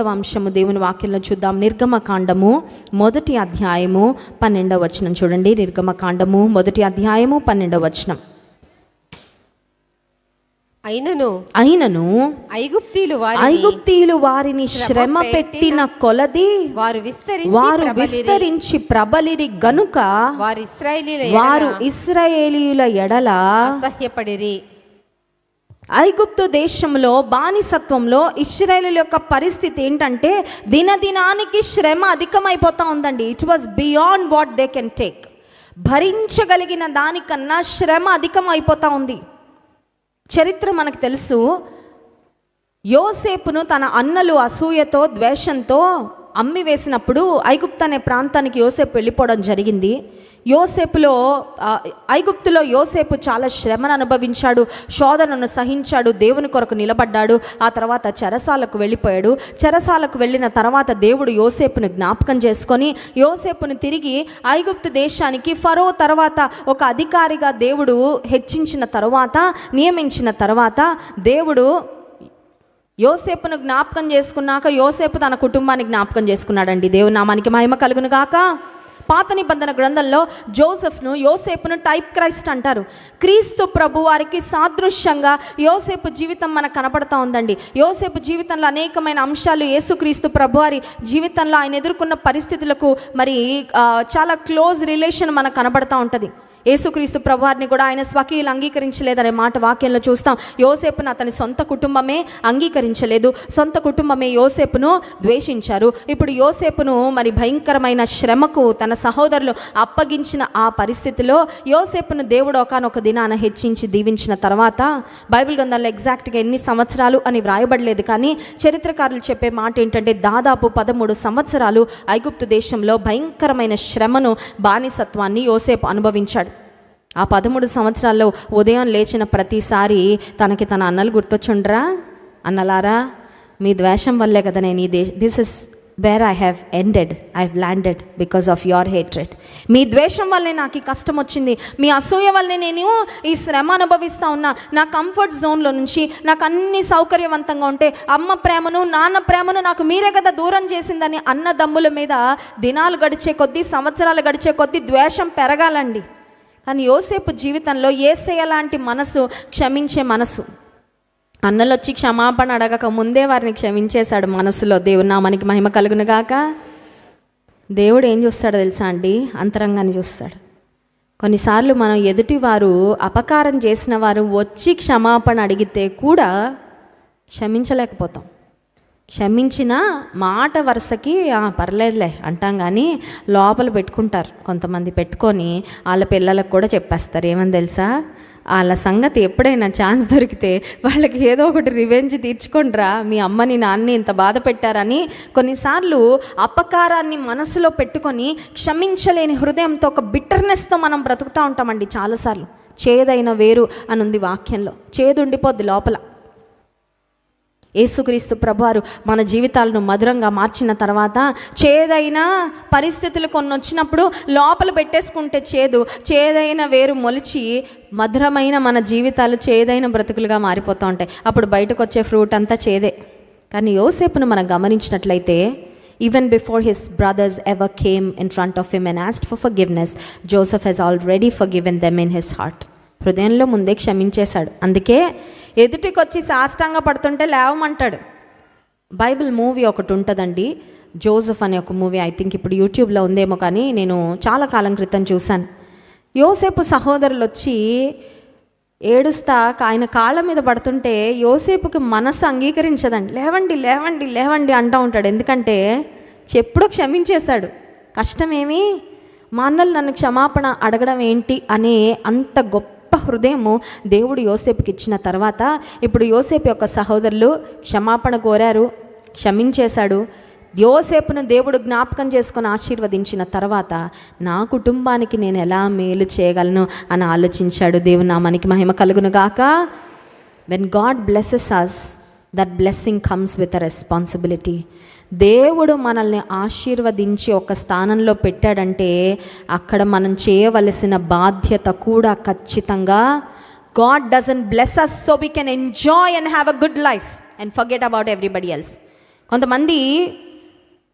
అంశము దేవుని వాక్యంలో చూద్దాం. నిర్గమకాండము 1వ అధ్యాయము 12వ వచనం చూడండి. నిర్గమకాండము 1వ అధ్యాయము 12వ వచనం. అయినను ఐగుప్తీయులు వారిని శ్రమ పెట్టిన కొలది వారు విస్తరించి ప్రబలిరి గనుక వారు ఇశ్రాయేలీయుల ఎడల అసహ్యపడిరి. ఐగుప్తు దేశంలో బానిసత్వంలో ఇశ్రాయేలు యొక్క పరిస్థితి ఏంటంటే దినదినానికి శ్రమ అధికమైపోతూ ఉందండి. It was beyond what they can take. భరించగలిగిన దానికన్నా శ్రమ అధికమైపోతూ ఉంది. చరిత్ర మనకు తెలుసు. యోసేపును తన అన్నలు అసూయతో ద్వేషంతో అమ్మి వేసినప్పుడు ఐగుప్తు అనే ప్రాంతానికి యోసేపు వెళ్ళిపోవడం జరిగింది. ఐగుప్తులో యోసేపు చాలా శ్రమను అనుభవించాడు, శోధనను సహించాడు, దేవుని కొరకు నిలబడ్డాడు. ఆ తర్వాత చెరసాలకు వెళ్ళిపోయాడు. చెరసాలకు వెళ్ళిన తర్వాత దేవుడు యోసేపును జ్ఞాపకం చేసుకొని యోసేపును తిరిగి ఐగుప్తు దేశానికి ఫరో తర్వాత ఒక అధికారిగా దేవుడు హెచ్చించిన తర్వాత, నియమించిన తర్వాత దేవుడు యోసేపును జ్ఞాపకం చేసుకున్నాక యోసేపు తన కుటుంబాన్ని జ్ఞాపకం చేసుకున్నాడండి. దేవుని నామానికి మహిమ కలుగును గాక. పాత నిబంధన గ్రంథంలో యోసేపును టైప్ క్రైస్ట్ అంటారు. క్రీస్తు ప్రభు వారికి సాదృశ్యంగా యోసేపు జీవితం మనకు కనపడతా ఉందండి. యోసేపు జీవితంలో అనేకమైన అంశాలు యేసుక్రీస్తు ప్రభు వారి జీవితంలో ఆయన ఎదుర్కొన్న పరిస్థితులకు మరి చాలా క్లోజ్ రిలేషన్ మనకు కనపడతా ఉంటుంది. యేసుక్రీస్తు ప్రభువారిని కూడా ఆయన స్వకీయులు అంగీకరించలేదనే మాట వాక్యంలో చూస్తాం. యోసేపును అతని సొంత కుటుంబమే అంగీకరించలేదు, సొంత కుటుంబమే యోసేపును ద్వేషించారు. ఇప్పుడు యోసేపును మరి భయంకరమైన శ్రమకు తన సహోదరులు అప్పగించిన ఆ పరిస్థితిలో యోసేపును దేవుడు ఒకానొక దినాన హెచ్చించి దీవించిన తర్వాత, బైబిల్ గ్రంథంలో ఎగ్జాక్ట్గా ఎన్ని సంవత్సరాలు అని వ్రాయబడలేదు, కానీ చరిత్రకారులు చెప్పే మాట ఏంటంటే దాదాపు 13 సంవత్సరాలు ఐగుప్తు దేశంలో భయంకరమైన శ్రమను, బానిసత్వాన్ని యోసేపు అనుభవించాడు. ఆ 13 సంవత్సరాల్లో ఉదయం లేచిన ప్రతిసారి తనకి తన అన్నలు గుర్తొచ్చుండ్రా, అన్నలారా మీ ద్వేషం వల్లే కదా నేను this is where I have ended, I have landed because of your hatred. మీ ద్వేషం వల్లే నాకు ఈ కష్టం వచ్చింది, మీ అసూయ వల్లే నేను ఈ శ్రమ అనుభవిస్తూ ఉన్నా. నా కంఫర్ట్ జోన్లో నుంచి నాకు అన్ని సౌకర్యవంతంగా ఉంటే అమ్మ ప్రేమను నాన్న ప్రేమను నాకు మీరే కదా దూరం చేసిందని అన్నదమ్ముల మీద దినాలు గడిచే కొద్దీ, సంవత్సరాలు గడిచే కొద్దీ ద్వేషం పెరగాలండి. కానీ యోసేపు జీవితంలో యేసయ్య లాంటి మనసు, క్షమించే మనసు. అన్నలు వచ్చి క్షమాపణ అడగక ముందే వారిని క్షమించేశాడు మనసులో. దేవుని నామానికి మహిమ కలుగును గాక. దేవుడు ఏం చూస్తాడో తెలుసా అండి? అంతరంగాన్ని చూస్తాడు. కొన్నిసార్లు మనం ఎదుటి వారు అపకారం చేసిన వారు వచ్చి క్షమాపణ అడిగితే కూడా క్షమించలేకపోతాం. క్షమించిన మాట వరుసకి పర్లేదులే అంటాం, కానీ లోపల పెట్టుకుంటారు కొంతమంది. పెట్టుకొని వాళ్ళ పిల్లలకు కూడా చెప్పేస్తారు. ఏమని తెలుసా? వాళ్ళ సంగతి ఎప్పుడైనా ఛాన్స్ దొరికితే వాళ్ళకి ఏదో ఒకటి రివెంజ్ తీర్చుకోండిరా, మీ అమ్మని నాన్నని ఇంత బాధ పెట్టారని కొన్నిసార్లు అపకారాన్ని మనసులో పెట్టుకొని క్షమించలేని హృదయంతో ఒక బిట్టర్నెస్తో మనం బ్రతుకుతూ ఉంటామండి. చాలాసార్లు చేదైన వేరు అని ఉంది వాక్యంలో, చేదు ఉండిపోద్ది లోపల. యేసుక్రీస్తు ప్రభువారు మన జీవితాలను మధురంగా మార్చిన తర్వాత చేదైన పరిస్థితులు కొన్ని వచ్చినప్పుడు లోపల పెట్టేసుకుంటే చేదైన వేరు మొలిచి మధురమైన మన జీవితాలు చేదైన బ్రతుకులుగా మారిపోతూ ఉంటాయి. అప్పుడు బయటకు వచ్చే ఫ్రూట్ అంతా చేదే. కానీ యోసేపును మనం గమనించినట్లయితే even before his brothers ever came in front of him and asked for forgiveness, Joseph has already forgiven them in his heart. హృదయంలో ముందే క్షమించేశాడు. అందుకే ఎదుటికి వచ్చి సాష్టాంగ పడుతుంటే లేవమంటాడు. బైబిల్ మూవీ ఒకటి ఉంటుందండి, జోసెఫ్ అనే ఒక మూవీ. ఐ థింక్ ఇప్పుడు యూట్యూబ్లో ఉందేమో, కానీ నేను చాలా కాలం క్రితం చూశాను. యోసేపు సహోదరులు వచ్చి ఏడుస్తా ఆయన కాళ్ళ మీద పడుతుంటే యోసేపుకి మనసు అంగీకరించదండి. లేవండి లేవండి లేవండి అంటూ ఉంటాడు. ఎందుకంటే ఎప్పుడో క్షమించేశాడు. కష్టమేమి, మా అన్నలు నన్ను క్షమాపణ అడగడం ఏంటి అనే అంత గొప్ప హృదయము దేవుడు యోసేపుకి ఇచ్చిన తర్వాత ఇప్పుడు యోసేపు యొక్క సహోదరులు క్షమాపణ కోరారు, క్షమించేశాడు. యోసేపును దేవుడు జ్ఞాపకం చేసుకొని ఆశీర్వదించిన తర్వాత నా కుటుంబానికి నేను ఎలా మేలు చేయగలను అని ఆలోచించాడు. దేవుని నామానికి మహిమ కలుగును గాక. When God blesses us, that blessing comes with a responsibility. దేవుడు మనల్ని ఆశీర్వదించి ఒక స్థానంలో పెట్టాడంటే అక్కడ మనం చేయవలసిన బాధ్యత కూడా ఖచ్చితంగా. God doesn't bless us so we can enjoy and have a good life and forget about everybody else. కొంతమంది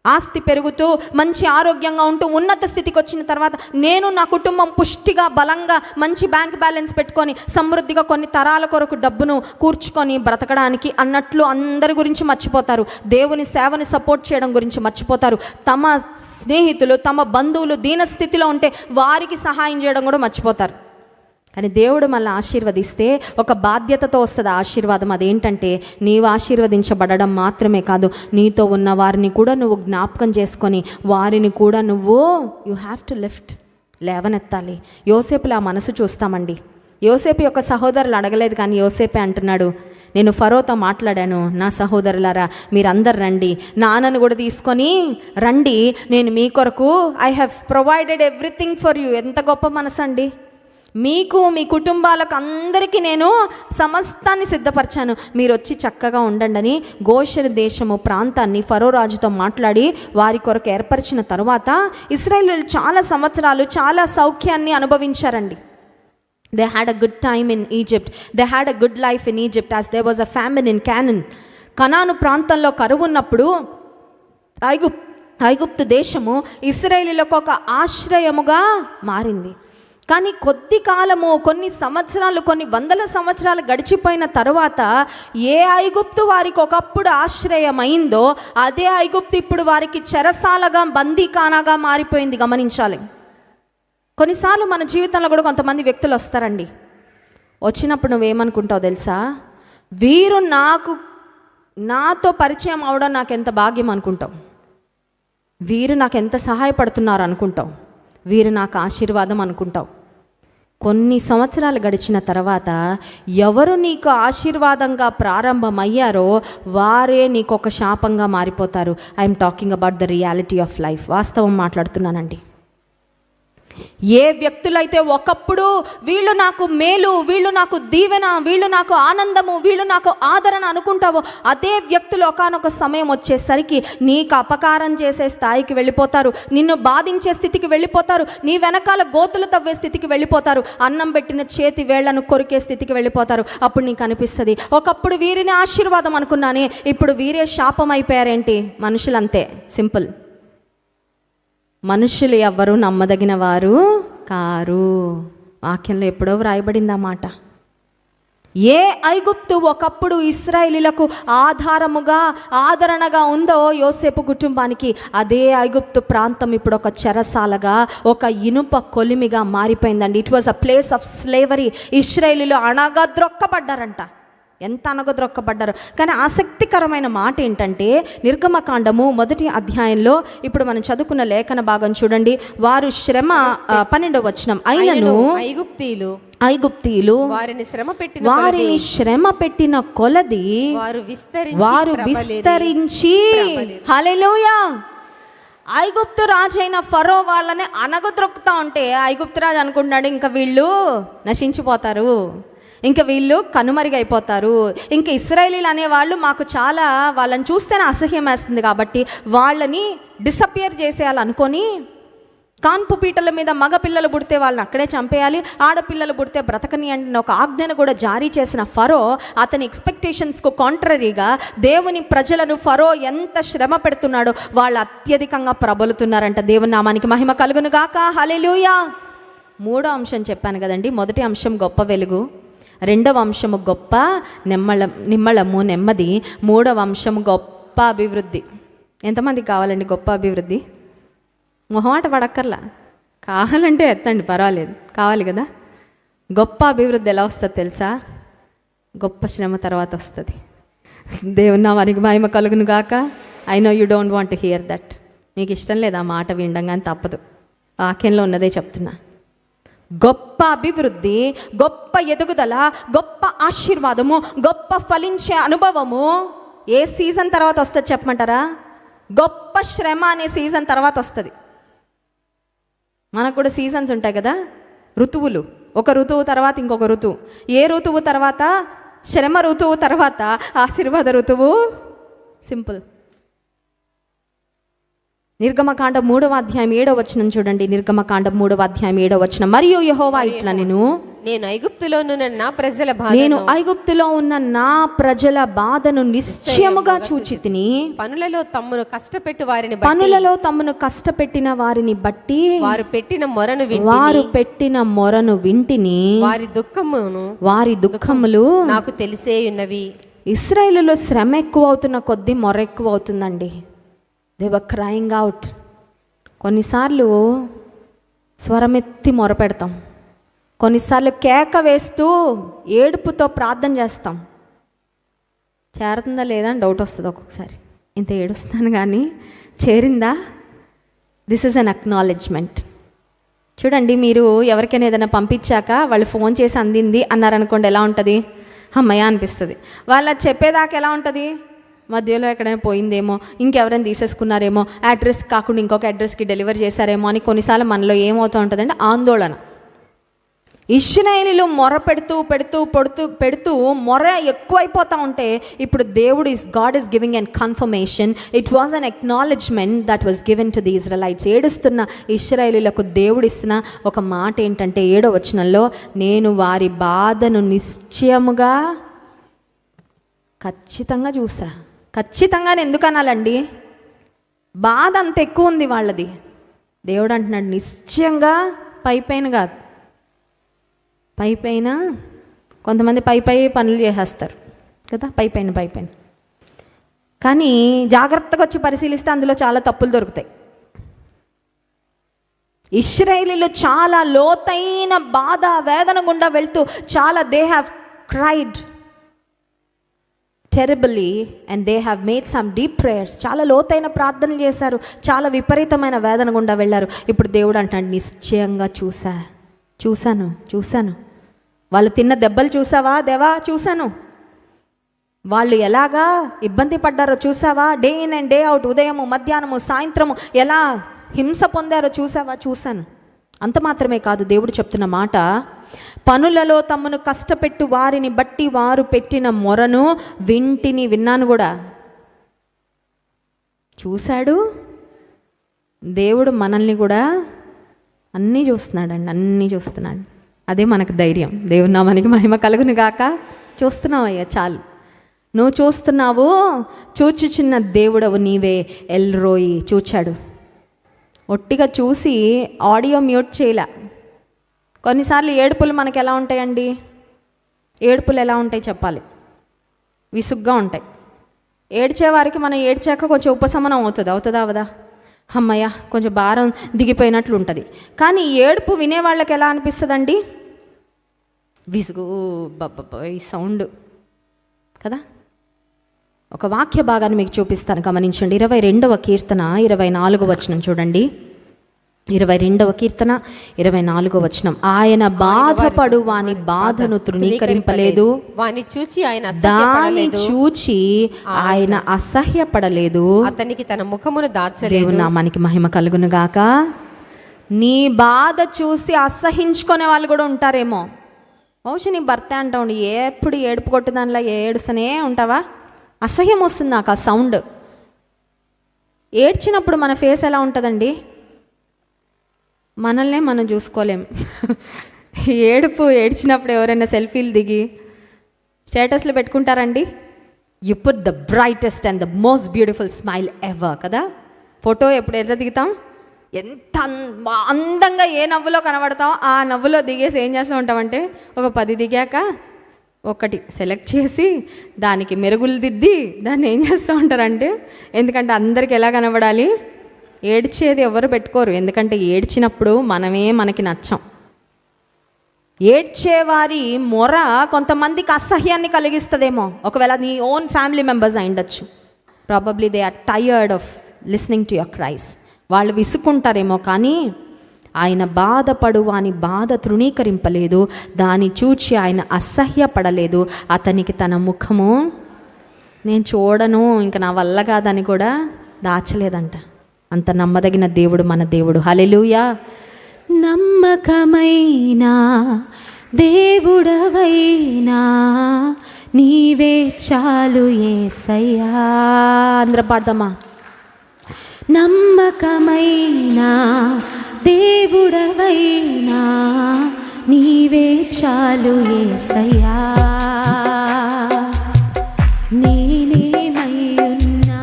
ఆస్తి పెరుగుతూ మంచి ఆరోగ్యంగా ఉంటూ ఉన్నత స్థితికి వచ్చిన తర్వాత నేను నా కుటుంబం పుష్టిగా బలంగా మంచి బ్యాంక్ బ్యాలెన్స్ పెట్టుకొని సమృద్ధిగా కొన్ని తరాల కొరకు డబ్బును కూర్చుకొని బ్రతకడానికి అన్నట్లు అందరి గురించి మర్చిపోతారు. దేవుని సేవని సపోర్ట్ చేయడం గురించి మర్చిపోతారు. తమ స్నేహితులు తమ బంధువులు దీనస్థితిలో ఉంటే వారికి సహాయం చేయడం కూడా మర్చిపోతారు. కానీ దేవుడు మళ్ళీ ఆశీర్వదిస్తే ఒక బాధ్యతతో వస్తుంది ఆశీర్వాదం. అదేంటంటే నీవు ఆశీర్వదించబడడం మాత్రమే కాదు, నీతో ఉన్న వారిని కూడా నువ్వు జ్ఞాపకం చేసుకొని వారిని కూడా నువ్వు యూ హ్యావ్ టు లిఫ్ట్, లేవనెత్తాలి. యోసేపులో ఆ మనసు చూస్తామండి. యోసేపు యొక్క సహోదరులు అడగలేదు, కానీ యోసేపే అంటున్నాడు, నేను ఫరోతో మాట్లాడాను, నా సహోదరులారా మీరందరు రండి, నాన్నను కూడా తీసుకొని రండి, నేను మీ కొరకు I have provided everything for you. ఎంత గొప్ప మనసు అండి. మీకు మీ కుటుంబాలకు అందరికీ నేను సమస్తాన్ని సిద్ధపరిచాను, మీరు వచ్చి చక్కగా ఉండండి అని గోషెను దేశము ప్రాంతాన్ని ఫరో రాజుతో మాట్లాడి వారి కొరకు ఏర్పరిచిన తర్వాత ఇశ్రాయేలీయులు చాలా సంవత్సరాలు చాలా సౌఖ్యాన్ని అనుభవించారండి. They had a good time in Egypt. They had a good life in Egypt as there was a famine in Canaan. కనాను ప్రాంతంలో కరువు ఉన్నప్పుడు ఐగుప్తు దేశము ఇశ్రాయేలీయులకు ఒక ఆశ్రయముగా మారింది. కానీ కొద్ది కాలము, కొన్ని సంవత్సరాలు, కొన్ని వందల సంవత్సరాలు గడిచిపోయిన తర్వాత ఏ ఐగుప్తు వారికి ఒకప్పుడు ఆశ్రయమైందో అదే ఐగుప్తు ఇప్పుడు వారికి చెరసాలగా బందీఖానాగా మారిపోయింది. గమనించాలి. కొన్నిసార్లు మన జీవితంలో కూడా కొంతమంది వ్యక్తులు వస్తారండి. వచ్చినప్పుడు నువ్వేమనుకుంటావు తెలుసా? వీరు నాతో పరిచయం అవడం నాకు ఎంత భాగ్యం అనుకుంటావు, వీరు నాకు ఎంత సహాయపడుతున్నారు అనుకుంటావు, వీరు నాకు ఆశీర్వాదం అనుకుంటావు. కొన్ని సంవత్సరాలు గడిచిన తర్వాత ఎవరు నీకు ఆశీర్వాదంగా ప్రారంభమయ్యారో వారే నీకు ఒక శాపంగా మారిపోతారు. I'm talking about the reality of life. వాస్తవం మాట్లాడుతున్నానండి. ఏ వ్యక్తులైతే ఒకప్పుడు వీళ్ళు నాకు మేలు, వీళ్ళు నాకు దీవెన, వీళ్ళు నాకు ఆనందము, వీళ్ళు నాకు ఆదరణ అనుకుంటావో అదే వ్యక్తులు ఒకానొక సమయం వచ్చేసరికి నీకు అపకారం చేసే స్థాయికి వెళ్ళిపోతారు, నిన్ను బాధించే స్థితికి వెళ్ళిపోతారు, నీ వెనకాల గోతులు తవ్వే స్థితికి వెళ్ళిపోతారు, అన్నం పెట్టిన చేతి వేళ్లను కొరికే స్థితికి వెళ్ళిపోతారు. అప్పుడు నీకు అనిపిస్తుంది, ఒకప్పుడు వీరిని ఆశీర్వాదం అనుకున్నానే, ఇప్పుడు వీరే శాపం అయిపోయారేంటి? మనుషులంతే, సింపుల్. మనుషులు ఎవ్వరూ నమ్మదగిన వారు కారు. వాక్యంలో ఎప్పుడో వ్రాయబడింది ఆ మాట. ఏ ఐగుప్తు ఒకప్పుడు ఇశ్రాయేలీయులకు ఆధారముగా ఆదరణగా ఉందో యోసేపు కుటుంబానికి, అదే ఐగుప్తు ప్రాంతం ఇప్పుడు ఒక చెరసాలగా, ఒక ఇనుప కొలిమిగా మారిపోయిందండి. It was a place of slavery. ఇశ్రాయేలీయులు అణగద్రొక్కబడ్డారంట. ఎంత అనగద్రొక్కబడ్డారు. కానీ ఆసక్తికరమైన మాట ఏంటంటే నిర్గమకాండము 1వ అధ్యాయంలో ఇప్పుడు మనం చదువుకున్న లేఖన భాగం చూడండి. వారు శ్రమ 12వ వచనం, అయినను ఐగుప్తీయులు వారిని శ్రమ పెట్టిన కొలది వారు విస్తరించి హల్లెలూయా. ఐగుప్తు రాజైన ఫరో వాళ్ళని అనగద్రొక్కుతా ఉంటే ఐగుప్తు రాజు అనుకుంటున్నాడు ఇంకా వీళ్ళు నశించిపోతారు, ఇంకా వీళ్ళు కనుమరుగైపోతారు, ఇంకా ఇశ్రాయేలీలు అనేవాళ్ళు మాకు చాలా వాళ్ళని చూస్తేనే అసహ్యం వేస్తుంది కాబట్టి వాళ్ళని డిసపియర్ చేసేయాలనుకొని కాన్పు పీటల మీద మగ పిల్లలు పుడితే వాళ్ళని అక్కడే చంపేయాలి, ఆడపిల్లలు పుడితే బ్రతకని అంటే ఒక ఆజ్ఞను కూడా జారీ చేసిన ఫరో అతని ఎక్స్పెక్టేషన్స్కు కాంట్రరీగా దేవుని ప్రజలను ఫరో ఎంత శ్రమ పెడుతున్నాడో వాళ్ళు అత్యధికంగా ప్రబలుతున్నారంట. దేవుని నామానికి మహిమ కలుగును గాక. హల్లెలూయా. మూడో అంశం చెప్పాను కదండి. మొదటి అంశం గొప్ప వెలుగు, రెండవ అంశము గొప్ప నిమ్మళము నెమ్మది, మూడవ అంశము గొప్ప అభివృద్ధి. ఎంతమందికి కావాలండి గొప్ప అభివృద్ధి? మొహమాట పడక్కర్లా, కావాలంటే ఎత్తండి పర్వాలేదు, కావాలి కదా. గొప్ప అభివృద్ధి ఎలా వస్తుంది తెలుసా? గొప్ప శ్రమ తర్వాత వస్తుంది. దేవుని నామానికి మహిమ కలుగును గాక. I know you don't want to hear that. మీకు ఇష్టం లేదు ఆ మాట వినడం, కానీ తప్పదు, వాక్యంలో ఉన్నదే చెప్తున్నా. గొప్ప అభివృద్ధి, గొప్ప ఎదుగుదల, గొప్ప ఆశీర్వాదము, గొప్ప ఫలించే అనుభవము ఏ సీజన్ తర్వాత వస్తుంది చెప్పమంటారా? గొప్ప శ్రమ అనే సీజన్ తర్వాత వస్తుంది. మనకు కూడా సీజన్స్ ఉంటాయి కదా, ఋతువులు. ఒక ఋతువు తర్వాత ఇంకొక ఋతువు. ఏ ఋతువు తర్వాత? శ్రమ ఋతువు తర్వాత ఆశీర్వాద ఋతువు. సింపుల్. నిర్గమకాండం 3వ అధ్యాయం 7వ వచనం చూడండి. నిర్గమకాండం 3వ అధ్యాయం 7వ వచనం. మరియు యెహోవా ఇట్లా నేను ఐగుప్తులో ఉన్న నా ప్రజల బాధను నిశ్చయముగా చూచి తిని పనులలో తమ్మును కష్టపెట్టిన వారిని బట్టి వారు పెట్టిన మొరను వింటిని, వారి దుఃఖములు నాకు తెలిసే ఉన్నవి. ఇశ్రాయేలులో శ్రమ ఎక్కువ అవుతున్న కొద్దీ మొర ఎక్కువ అవుతుందండి. They were crying out. కొన్నిసార్లు స్వరమెత్తి మొర పెడతాం, కొన్నిసార్లు కేక వేస్తూ ఏడుపుతో ప్రార్థన చేస్తాం. చేరుతుందా లేదా అని డౌట్ వస్తుంది ఒక్కొక్కసారి. ఇంత ఏడుస్తాను కానీ చేరిందా? This is an acknowledgement. చూడండి, మీరు ఎవరికైనా ఏదైనా పంపించాక వాళ్ళు ఫోన్ చేసి అందింది అన్నారనుకోండి, ఎలా ఉంటుంది? అమ్మయ్య అనిపిస్తుంది. వాళ్ళు చెప్పేదాకా ఎలా ఉంటుంది? మధ్యలో ఎక్కడైనా పోయిందేమో, ఇంకెవరైనా తీసేసుకున్నారేమో, అడ్రస్ కాకుండా ఇంకొక అడ్రస్కి డెలివరీ చేశారేమో అని కొన్నిసార్లు మనలో ఏమవుతూ ఉంటుందంటే ఆందోళన. ఇశ్రాయేలీలు మొర పెడుతూ మొర ఎక్కువైపోతూ ఉంటే ఇప్పుడు God is giving an confirmation. It was an acknowledgement that was given to the Israelites. ఏడుస్తున్న ఇశ్రాయేలీలకు దేవుడు ఇస్తున్న ఒక మాట ఏంటంటే 7వ వచనంలో, నేను వారి బాధను నిశ్చయముగా ఖచ్చితంగా చూసా. ఖచ్చితంగా ఎందుకు అనాలండి? బాధ అంత ఎక్కువ ఉంది వాళ్ళది. దేవుడు అంటున్నాడు నిశ్చయంగా, పైపైన కాదు. పైపైన కొంతమంది పై పనులు చేసేస్తారు కదా, పైపైన. కానీ జాగ్రత్తగా వచ్చి పరిశీలిస్తే అందులో చాలా తప్పులు దొరుకుతాయి. ఇశ్రాయేలీలు చాలా లోతైన బాధ వేదన గుండా వెళ్తూ they have cried terribly and they have made some deep prayers. చాలా లోతైన ప్రార్థనలు చేశారు, చాలా విపరీతమైన వేదన గుండా వెళ్ళారు. ఇప్పుడు దేవుడు అంటాడు నిశ్చయంగా చూశాను. వాళ్ళు తిన్న దెబ్బలు చూసావా దేవా? చూశాను. వాళ్ళు ఎలాగా ఇబ్బంది పడ్డారో చూసావా? Day in and day out, ఉదయము మధ్యాహ్నము సాయంత్రము ఎలా హింస పొందారో చూసావా? చూశాను. అంత మాత్రమే కాదు, దేవుడు చెప్తున్న మాట, పనులలో తమను కష్టపెట్టు వారిని బట్టి వారు పెట్టిన మొరను విన్నాను కూడా. చూశాడు దేవుడు, మనల్ని కూడా అన్నీ చూస్తున్నాడు. అదే మనకు ధైర్యం. దేవుని నామానికి మహిమ కలుగును గాక. చూస్తున్నావు అయ్యా, చాలు. నువ్వు చూస్తున్నావు, చూచుచున్న దేవుడవు నీవే. ఎల్రోయి చూచాడు. ఒట్టిగా చూసి ఆడియో మ్యూట్ చేయలే. కొన్నిసార్లు ఏడుపులు మనకు ఎలా ఉంటాయండి? ఏడుపులు ఎలా ఉంటాయి చెప్పాలి? విసుగ్గా ఉంటాయి. ఏడ్చేవారికి మనం ఏడ్చాక కొంచెం ఉపశమనం అవుతుందా అవదా? అమ్మయ్య కొంచెం భారం దిగిపోయినట్లు ఉంటుంది. కానీ ఏడుపు వినేవాళ్ళకి ఎలా అనిపిస్తుందండి? విసుగు, ఈ సౌండ్ కదా. ఒక వాక్య భాగాన్ని మీకు చూపిస్తాను, గమనించండి. 22వ కీర్తన 24వ వచనం చూడండి. 22వ కీర్తన 24వ వచనం. ఆయన బాధపడు వాని బాధను తృణీకరింపలేదు, వాని చూచి ఆయన దాన్ని చూచి ఆయన అసహ్యపడలేదు, అతనికి తన ముఖమును దాచలేదు. దేవుని నామానికి మహిమ కలుగును గాక. నీ బాధ చూసి అసహించుకునే వాళ్ళు కూడా ఉంటారేమో. బహుశా నీ భర్త అంటావు, ఎప్పుడు ఏడుపు కొట్టు దానిలో ఏడుస్తూనే ఉంటావా, అసహ్యం వస్తుంది నాకు ఆ సౌండ్. ఏడ్చినప్పుడు మన ఫేస్ ఎలా ఉంటుందండి? మనల్నే మనం చూసుకోలేం. ఏడ్చినప్పుడు ఎవరైనా సెల్ఫీలు దిగి స్టేటస్లో పెట్టుకుంటారండి, you put the brightest and the most beautiful smile ever కదా. ఫోటో ఎట్లా దిగుతాం, ఎంత అందంగా ఏ నవ్వులో కనబడతాం ఆ నవ్వులో దిగేసి ఏం చేస్తూ ఉంటామంటే, ఒక 10 దిగాక ఒకటి సెలెక్ట్ చేసి దానికి మెరుగులు దిద్ది దాన్ని ఏం చేస్తూ ఉంటారంటే, ఎందుకంటే అందరికి ఎలా కనబడాలి, ఏడ్చేది ఎవరు పెట్టుకోరు, ఎందుకంటే ఏడ్చినప్పుడు మనకి నచ్చం. ఏడ్చేవారి మొర కొంతమందికి అసహ్యాన్ని కలిగిస్తుందేమో. ఒకవేళ నీ ఓన్ ఫ్యామిలీ మెంబర్స్ అయి ఉండొచ్చు. Probably they are tired of listening to your cries. వాళ్ళు విసుక్కుంటారేమో. కానీ ఆయన బాధపడు వాని బాధ తృణీకరింపలేదు, దాన్ని చూచి ఆయన అసహ్యపడలేదు, అతనికి తన ముఖము నేను చూడను, ఇంక నా వల్ల కాదని కూడా దాచలేదంట. అంత నమ్మదగిన దేవుడు మన దేవుడు. హల్లెలూయా. నమ్మకమైన దేవుడవైనా నీవే చాలు యేసయ్యా. అందరం పాడదామా? నమ్మకమైన దేవుడవైనా నీవే చాలు యేసయ్యా. నేనేమై ఉన్నా,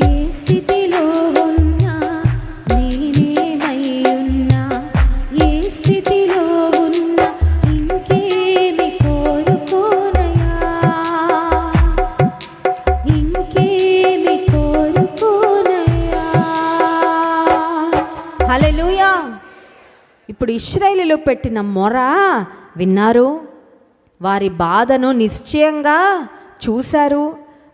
ఏ స్థితిలో ఉన్నా, నేనేమై ఉన్నా, ఏ స్థితిలో ఉన్నా, ఇంకేమి కోరుకోనయా, ఇంకేమి కోరుకోనయా. హల్లెలూయా. ఇప్పుడు ఇశ్రాయేలీయులు పెట్టిన మొర విన్నారు, వారి బాధను నిశ్చయంగా చూశారు,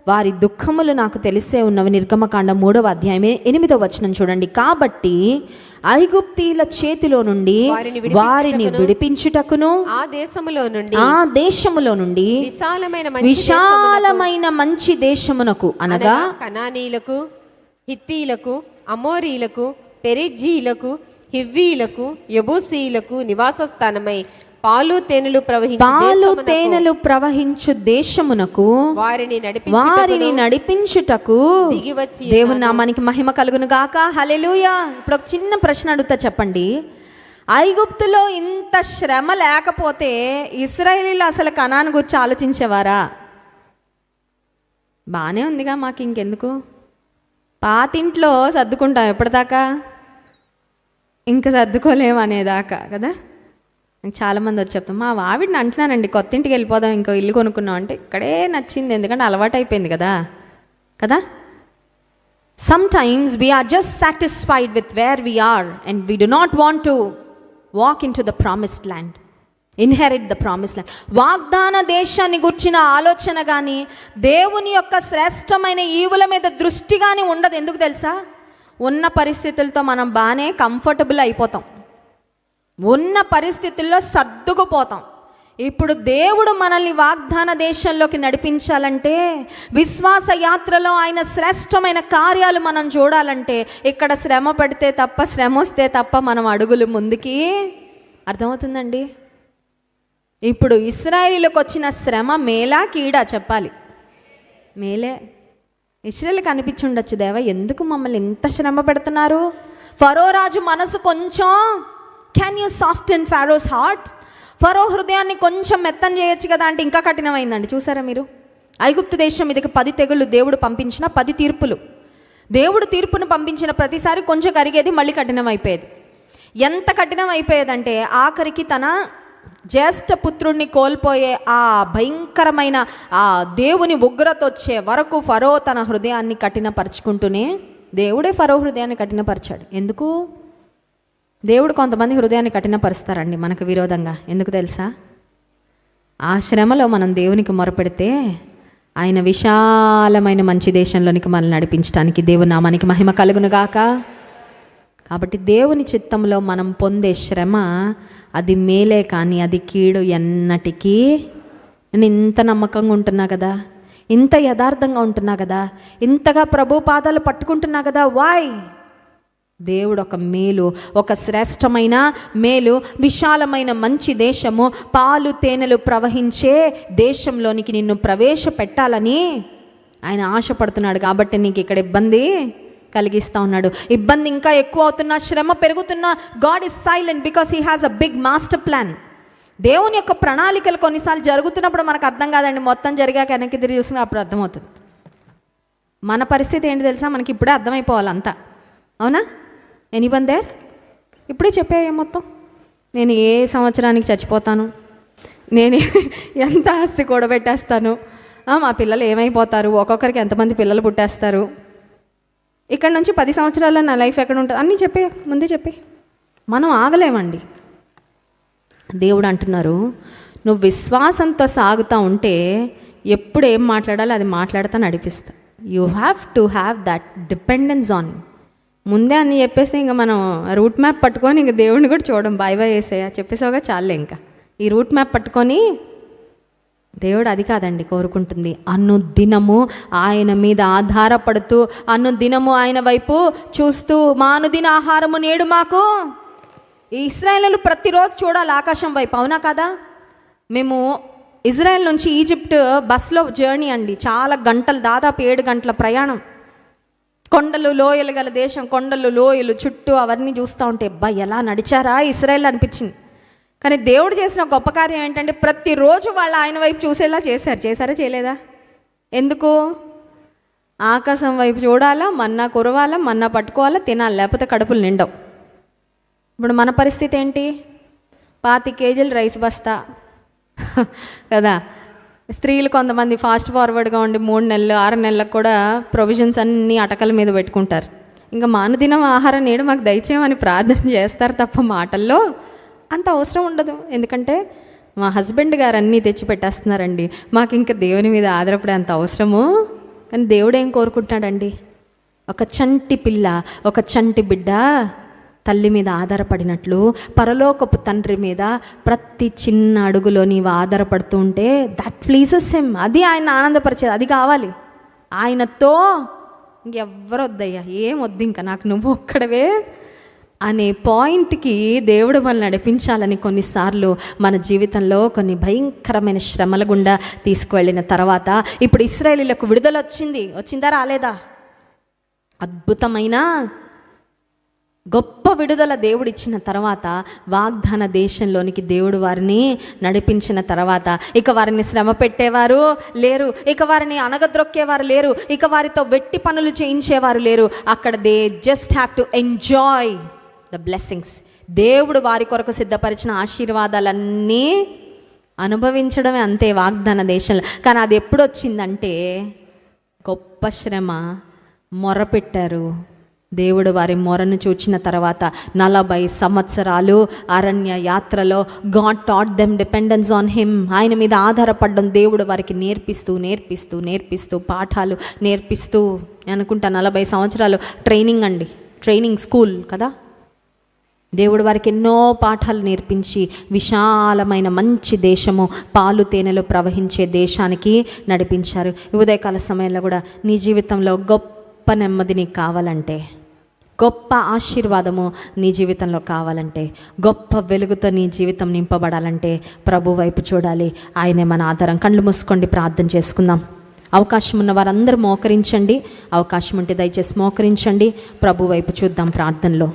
వారి దుఃఖములు నాకు తెలిసే ఉన్నవి. నిర్గమకాండం 3వ అధ్యాయం 8వ వచనం చూడండి. కాబట్టి ఐగుప్తీయుల చేతిలో నుండి వారిని విడిపించుటకును ఆ దేశములో నుండి విశాలమైన మంచి దేశమునకు అనగా కనానీయులకు, హిత్తీయులకు, అమోరీయులకు, పెరిజ్జీయులకు, హివ్వీయులకు, యెబూసీయులకు నివాస స్థానమై పాలు తేనెలు ప్రవహించు దేశమునకు వారిని నడిపించుటకు దిగివచ్చి. దేవుని నామానికి మహిమ కలుగును గాక. హల్లెలూయా. ఇప్పుడు ఒక చిన్న ప్రశ్న అడుగుతా, చెప్పండి. ఐగుప్తులో ఇంత శ్రమ లేకపోతే ఇశ్రాయేలీయులు అసలు కనాను గురించి ఆలోచించేవారా? బాగానే ఉందిగా, మాకు ఇంకెందుకు, పాతింట్లో సర్దుకుంటాం ఎప్పటిదాకా, ఇంకా సర్దుకోలేము అనేదాకా కదా. చాలామంది వచ్చి చెప్తాం, మా ఆవిడని అంటున్నానండి కొత్త ఇంటికి వెళ్ళిపోదాం, ఇంకో ఇల్లు కొనుక్కున్నాం అంటే ఇక్కడే నచ్చింది, ఎందుకంటే అలవాటు అయిపోయింది కదా కదా. Sometimes we are just satisfied with where we are and we do not want to walk into the promised land, inherit the promised land. వాగ్దాన దేశాన్ని గుర్చిన ఆలోచన కానీ, దేవుని యొక్క శ్రేష్టమైన ఈవుల మీద దృష్టి కానీ ఉండదు. ఎందుకు తెలుసా? ఉన్న పరిస్థితులతో మనం బాగానే కంఫర్టబుల్ అయిపోతాం, ఉన్న పరిస్థితుల్లో సర్దుకుపోతాం. ఇప్పుడు దేవుడు మనల్ని వాగ్దాన దేశంలోకి నడిపించాలంటే, విశ్వాస యాత్రలో ఆయన శ్రేష్టమైన కార్యాలు మనం చూడాలంటే, ఇక్కడ శ్రమ పడితే తప్ప, శ్రమ వస్తే తప్ప మనం అడుగులు ముందుకి. అర్థమవుతుందండి? ఇప్పుడు ఇశ్రాయేలీయులకు వచ్చిన శ్రమ మేలా కీడా చెప్పాలి? మేలే. ఇశ్రాయేలుకి అనిపించి ఉండొచ్చు, దేవా ఎందుకు మమ్మల్ని ఎంత శ్రమ పెడుతున్నారు. ఫరో రాజు మనసు కొంచెం, can you soften Pharaoh's heart, ఫరో హృదయాన్ని కొంచెం మెత్తన చేయొచ్చు కదా అంటే ఇంకా కఠినమైందండి. చూసారా మీరు? ఐగుప్తు దేశం మీదకి 10 తెగుళ్ళు దేవుడు పంపించిన 10 తీర్పులు. దేవుడు తీర్పును పంపించిన ప్రతిసారి కొంచెం కరిగేది, మళ్ళీ కఠినం అయిపోయేది. ఎంత కఠినం అయిపోయేదంటే ఆఖరికి తన జ్యేష్ఠ పుత్రుడిని కోల్పోయే ఆ భయంకరమైన ఆ దేవుని ఉగ్రత వచ్చే వరకు ఫరో తన హృదయాన్ని కఠినపరుచుకుంటూనే, దేవుడే ఫరో హృదయాన్ని కఠినపరిచాడు. ఎందుకు? దేవుడు కొంతమంది హృదయాన్ని కఠినపరుస్తారండి మనకు విరోధంగా. ఎందుకు తెలుసా? ఆ శ్రమలో మనం దేవునికి మొరపెడితే ఆయన విశాలమైన మంచి దేశంలోనికి మనల్ని నడిపించడానికి. దేవుని నామానికి మహిమ కలుగును గాక. కాబట్టి దేవుని చిత్తంలో మనం పొందే శ్రమ అది మేలే, కానీ అది కీడు ఎన్నటికీ. నేను ఇంత నమ్మకంగా ఉంటున్నా కదా, ఇంత యథార్థంగా ఉంటున్నా కదా, ఇంతగా ప్రభు పాదాలు పట్టుకుంటున్నా కదా, వాయ్? దేవుడు ఒక మేలు, ఒక శ్రేష్టమైన మేలు, విశాలమైన మంచి దేశము, పాలు తేనెలు ప్రవహించే దేశంలోనికి నిన్ను ప్రవేశపెట్టాలని ఆయన ఆశపడుతున్నాడు. కాబట్టి నీకు ఇక్కడ ఇబ్బంది కలిగిస్తూ ఉన్నాడు. ఇబ్బంది ఇంకా ఎక్కువ అవుతున్నా, శ్రమ పెరుగుతున్నా, God is silent because he has a big master plan. దేవుని యొక్క ప్రణాళికలు కొన్నిసార్లు జరుగుతున్నప్పుడు మనకు అర్థం కాదండి, మొత్తం జరిగాక వెనక్కి తిరిగి చూసినా అప్పుడు అర్థమవుతుంది. మన పరిస్థితి ఏంటి తెలుసా? మనకి ఇప్పుడే అర్థమైపోవాలి అంతా. అవునా? Anyone there? ఇప్పుడే చెప్పాయే మొత్తం. నేను ఏ సంవత్సరానికి చచ్చిపోతాను, నేను ఎంత ఆస్తి కూడబెట్టేస్తాను, మా పిల్లలు ఏమైపోతారు, ఒక్కొక్కరికి ఎంతమంది పిల్లలు పుట్టేస్తారు, ఇక్కడ నుంచి 10 సంవత్సరాల్లో నా లైఫ్ ఎక్కడ ఉంటుంది, అన్నీ చెప్పే ముందే చెప్పి మనం ఆగలేమండి. దేవుడు అంటున్నారు, నువ్వు విశ్వాసంతో సాగుతూ ఉంటే ఎప్పుడు ఏం మాట్లాడాలో అది మాట్లాడుతూ నడిపిస్తా. You have to have that dependence on. ముందే అన్నీ చెప్పేస్తే ఇంకా మనం రూట్ మ్యాప్ పట్టుకొని ఇంక దేవుడిని కూడా చూడడం, బాయ్ బాయ్ వేసేయా చెప్పేసావుగా చాలే. ఇంకా ఈ రూట్ మ్యాప్ పట్టుకొని దేవుడు అది కాదండి కోరుకుంటుంది. అనుదినము ఆయన మీద ఆధారపడుతూ, అనుదినము ఆయన వైపు చూస్తూ, మా అనుదిన ఆహారము నేడు మాకు. ఈ ఇశ్రాయేలు ప్రతిరోజు చూడాలి ఆకాశం వైపు, అవునా కదా? మేము ఇజ్రాయెల్ నుంచి ఈజిప్ట్ బస్లో జర్నీ అండి, చాలా గంటలు, దాదాపు 7 గంటల ప్రయాణం. కొండలు లోయలు గల దేశం, కొండలు లోయలు చుట్టూ అవన్నీ చూస్తూ ఉంటే అబ్బా ఎలా నడిచారా ఇశ్రాయేల్ అనిపించింది. కానీ దేవుడు చేసిన గొప్ప కార్యం ఏంటంటే ప్రతిరోజు వాళ్ళు ఆయన వైపు చూసేలా చేశారా చేయలేదా? ఎందుకు? ఆకాశం వైపు చూడాలా, మన్నా కురవాలా, మన్నా పట్టుకోవాలా, తినాలి, లేకపోతే కడుపులు నిండవు. ఇప్పుడు మన పరిస్థితి ఏంటి? 25 కేజీలు రైస్ బస్తా కదా. స్త్రీలు కొంతమంది ఫాస్ట్ ఫార్వర్డ్గా ఉండి 3 నెలలు 6 నెలలకు కూడా ప్రొవిజన్స్ అన్నీ అటకల మీద పెట్టుకుంటారు. ఇంకా మానుదినం ఆహారం నేడు మాకు దయచేయమని ప్రార్థన చేస్తారు తప్ప మాటల్లో అంత అవసరం ఉండదు. ఎందుకంటే మా హస్బెండ్ గారు అన్నీ తెచ్చి పెట్టేస్తున్నారండి, మాకు ఇంకా దేవుని మీద ఆధారపడే అంత అవసరము. కానీ దేవుడు ఏం కోరుకుంటున్నాడండి? ఒక చంటి పిల్ల, ఒక చంటి బిడ్డ తల్లి మీద ఆధారపడినట్లు పరలోకపు తండ్రి మీద ప్రతి చిన్న అడుగులో నీవు ఆధారపడుతూ ఉంటే దట్ ప్లీజెస్ హిమ్. అది ఆయన ఆనందపరిచేది, అది కావాలి. ఆయనతో ఇంకెవ్వరు వద్దయ్యా, ఏం వద్దు, ఇంకా నాకు నువ్వు ఒక్కడవే అనే పాయింట్కి దేవుడు మనల్ని నడిపించాలని కొన్నిసార్లు మన జీవితంలో కొన్ని భయంకరమైన శ్రమల గుండా తీసుకువెళ్ళిన తర్వాత ఇప్పుడు ఇశ్రాయేలీయులకు విడుదల వచ్చిందా రాలేదా? అద్భుతమైన గొప్ప విడుదల దేవుడు ఇచ్చిన తర్వాత వాగ్దాన దేశంలోనికి దేవుడు వారిని నడిపించిన తర్వాత ఇక వారిని శ్రమ పెట్టేవారు లేరు, ఇక వారిని అణగద్రొక్కేవారు లేరు, ఇక వారితో వెట్టి పనులు చేయించేవారు లేరు. అక్కడ they just have to enjoy the blessings. దేవుడు వారి కొరకు సిద్ధపరిచిన ఆశీర్వాదాలన్నీ అనుభవించడమే, అంతే వాగ్దాన దేశంలో. కానీ అది ఎప్పుడు వచ్చిందంటే గొప్ప శ్రమ, మొరపెట్టారు. దేవుడు వారి మొరను చూచిన తర్వాత 40 సంవత్సరాలు అరణ్య యాత్రలో God taught them dependence on him. ఆయన మీద ఆధారపడడం దేవుడు వారికి నేర్పిస్తూ పాఠాలు నేర్పిస్తూ, అనుకుంటా 40 సంవత్సరాలు ట్రైనింగ్ స్కూల్ కదా. దేవుడు వారికి ఎన్నో పాఠాలు నేర్పించి విశాలమైన మంచి దేశము, పాలు తేనెలు ప్రవహించే దేశానికి నడిపించారు. ఉదయకాల సమయంలో కూడా నీ జీవితంలో గొప్ప నెమ్మది నీకు కావాలంటే, గొప్ప ఆశీర్వాదము నీ జీవితంలో కావాలంటే, గొప్ప వెలుగుతో నీ జీవితం నింపబడాలంటే ప్రభు వైపు చూడాలి. ఆయనే మన ఆధారం. కళ్ళు మూసుకోండి, ప్రార్థన చేసుకుందాం. అవకాశం ఉన్న వారందరూ మోకరించండి. అవకాశం ఉంటే దయచేసి మోకరించండి. ప్రభు వైపు చూద్దాం ప్రార్థనలో.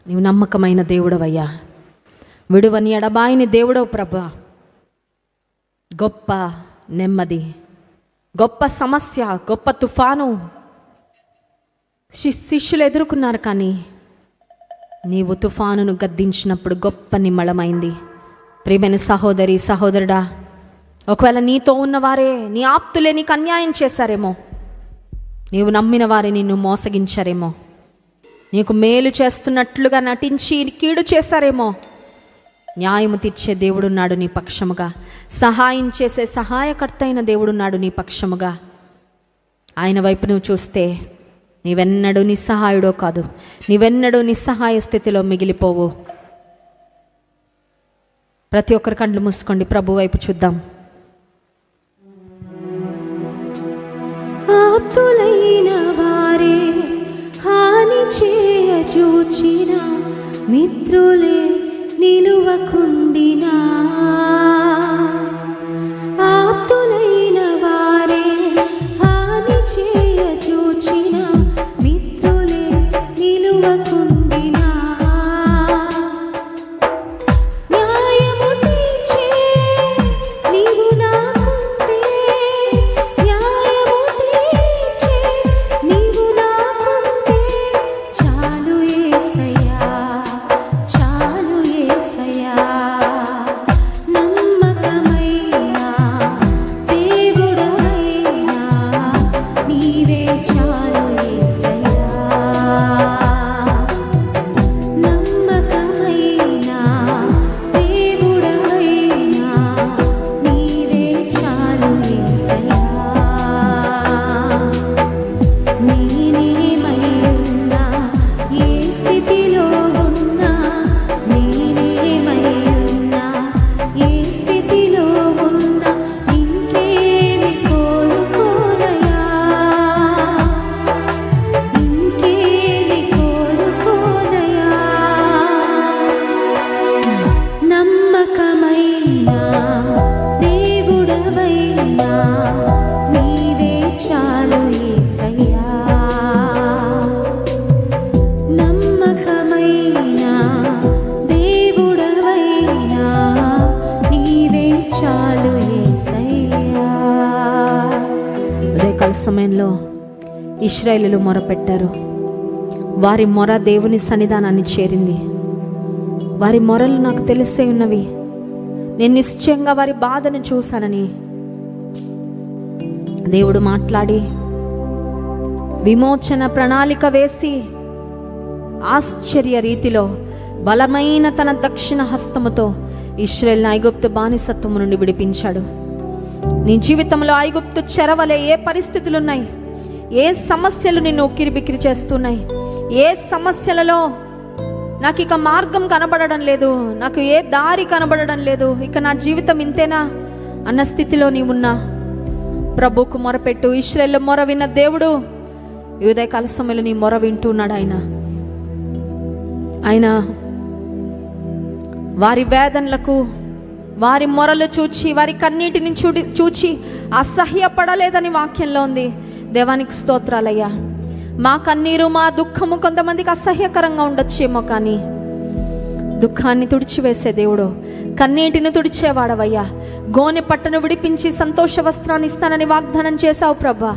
నీవు నమ్మకమైన దేవుడవయ్యా, విడువని ఎడబాయిని దేవుడవు ప్రభా. గొప్ప నెమ్మది, గొప్ప సమస్య, గొప్ప తుఫాను శిష్యులు ఎదుర్కొన్నారు. కానీ నీవు తుఫానును గద్దించినప్పుడు గొప్ప నిమ్మళమైంది. ప్రియమైన సహోదరి సహోదరుడా, ఒకవేళ నీతో ఉన్నవారే, నీ ఆప్తులే నీకు అన్యాయం చేశారేమో, నీవు నమ్మిన వారే నిన్ను మోసగించారేమో, నీకు మేలు చేస్తున్నట్లుగా నటించి కీడు చేశారేమో, న్యాయము తీర్చే దేవుడున్నాడు నీ పక్షముగా. సహాయం చేసే సహాయకర్త అయిన దేవుడున్నాడు నీ పక్షముగా. ఆయన వైపు నువ్వు చూస్తే నీవెన్నడూ నిస్సహాయుడో కాదు, నీవెన్నడూ నిస్సహాయ స్థితిలో మిగిలిపోవు. ప్రతి ఒక్కరి కళ్ళు మూసుకోండి, ప్రభు వైపు చూద్దాం. ఆప్తులైన వారే హాని చేయ చూచిన, మిత్రులే నిలువకుండినా. ఆప్తులైన వారే హాని చేయ చూచిన, మిత్రులే నిలువకుండినా. న్యాయము తీర్చే నీవు నాకుంటే, న్యాయము తీర్చే నీవు నాకుంటే, చాలు యేసయ్యా, చాలు యేసయ్యా. నమ్మకమైన దేవుడవైనా నీవే చాలు యేసయ్యా. నమ్మకమైన దేవుడవైనా నీవే చాలు యేసయ్యా. నేనేమై ఉన్నా, ఏ స్థితిలో ఉన్నా, నేనేమై ఉన్నా, ఏ స్థితిలో ఉన్నా, ఇంకేమి కోరుకోనయా, ఇంకేమి కోరుకోనయా. నమ్మకమైన దేవుడవైనా నీవే చాలు యేసయ్యా. నమ్మకమైన దేవుడవైనా నీవే చాలు యేసయ్యా. ఉదయకాల సమయంలో ఇశ్రాయేలీయులు మొరపెట్టారు. వారి మొర దేవుని సన్నిధానాన్ని చేరింది. వారి మొరలు నాకు తెలిసే ఉన్నవి, నేను నిశ్చయంగా వారి బాధను చూశానని దేవుడు మాట్లాడి విమోచన ప్రణాళిక వేసి ఆశ్చర్య రీతిలో బలమైన తన దక్షిణ హస్తముతో ఇశ్రాయేలును ఐగుప్తు బానిసత్వము నుండి విడిపించాడు. నీ జీవితంలో ఐగుప్తు చెరవలే ఏ పరిస్థితులు ఉన్నాయి, ఏ సమస్యలు నిన్ను ఉక్కిరిబిక్కిరి చేస్తున్నాయి, ఏ సమస్యలలో నాకు ఇక మార్గం కనబడడం లేదు, నాకు ఏ దారి కనబడడం లేదు, ఇక నా జీవితం ఇంతేనా అన్న స్థితిలో నీవున్నా ప్రభువుకు మొరపెట్టు. ఇశ్రాయేలు మొర విన్న దేవుడు ఈ ఉదయకాల సమయంలో నీ మొర వింటున్నాడు. ఆయన వారి వేదనలకు, వారి మొరలు చూచి, వారి కన్నీటిని చూచి అసహ్యపడలేదని వాక్యంలో ఉంది. దేవానికి స్తోత్రాలయ్యా. మా కన్నీరు, మా దుఃఖము కొంతమందికి అసహ్యకరంగా ఉండొచ్చేమో, కానీ దుఃఖాన్ని తుడిచివేసే దేవుడు, కన్నీటిని తుడిచేవాడవయ్యా. గోనె పట్టను విడిపించి సంతోష వస్త్రాన్ని ఇస్తానని వాగ్దానం చేశావు ప్రభా.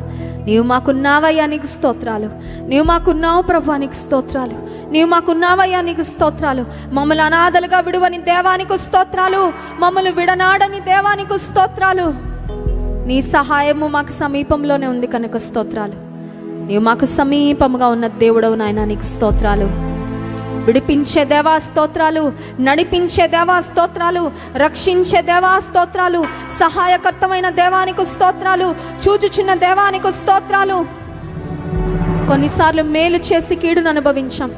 నీవు మాకున్నావయ్యా, నీకు స్తోత్రాలు. నీవు మాకున్నావు ప్రభా, నీకు స్తోత్రాలు. నీవు మాకున్నావయ్యా, నీకు స్తోత్రాలు. మమ్మల్ని అనాథలుగా విడువని దేవానికి స్తోత్రాలు. మమ్మల్ని విడనాడని దేవానికి స్తోత్రాలు. నీ సహాయము మాకు సమీపంలోనే ఉంది కనుక స్తోత్రాలు. నీవు మాకు సమీపముగా ఉన్న దేవుడవు నాయనా, నీకు స్తోత్రాలు. విడిపించే దేవా స్తోత్రాలు, నడిపించే దేవా స్తోత్రాలు, రక్షించే దేవా స్తోత్రాలు, సహాయకర్తమైన దేవానికి స్తోత్రాలు, చూచుచున్న దేవానికి స్తోత్రాలు. కొన్నిసార్లు మేలు చేసి కీడును అనుభవించాం,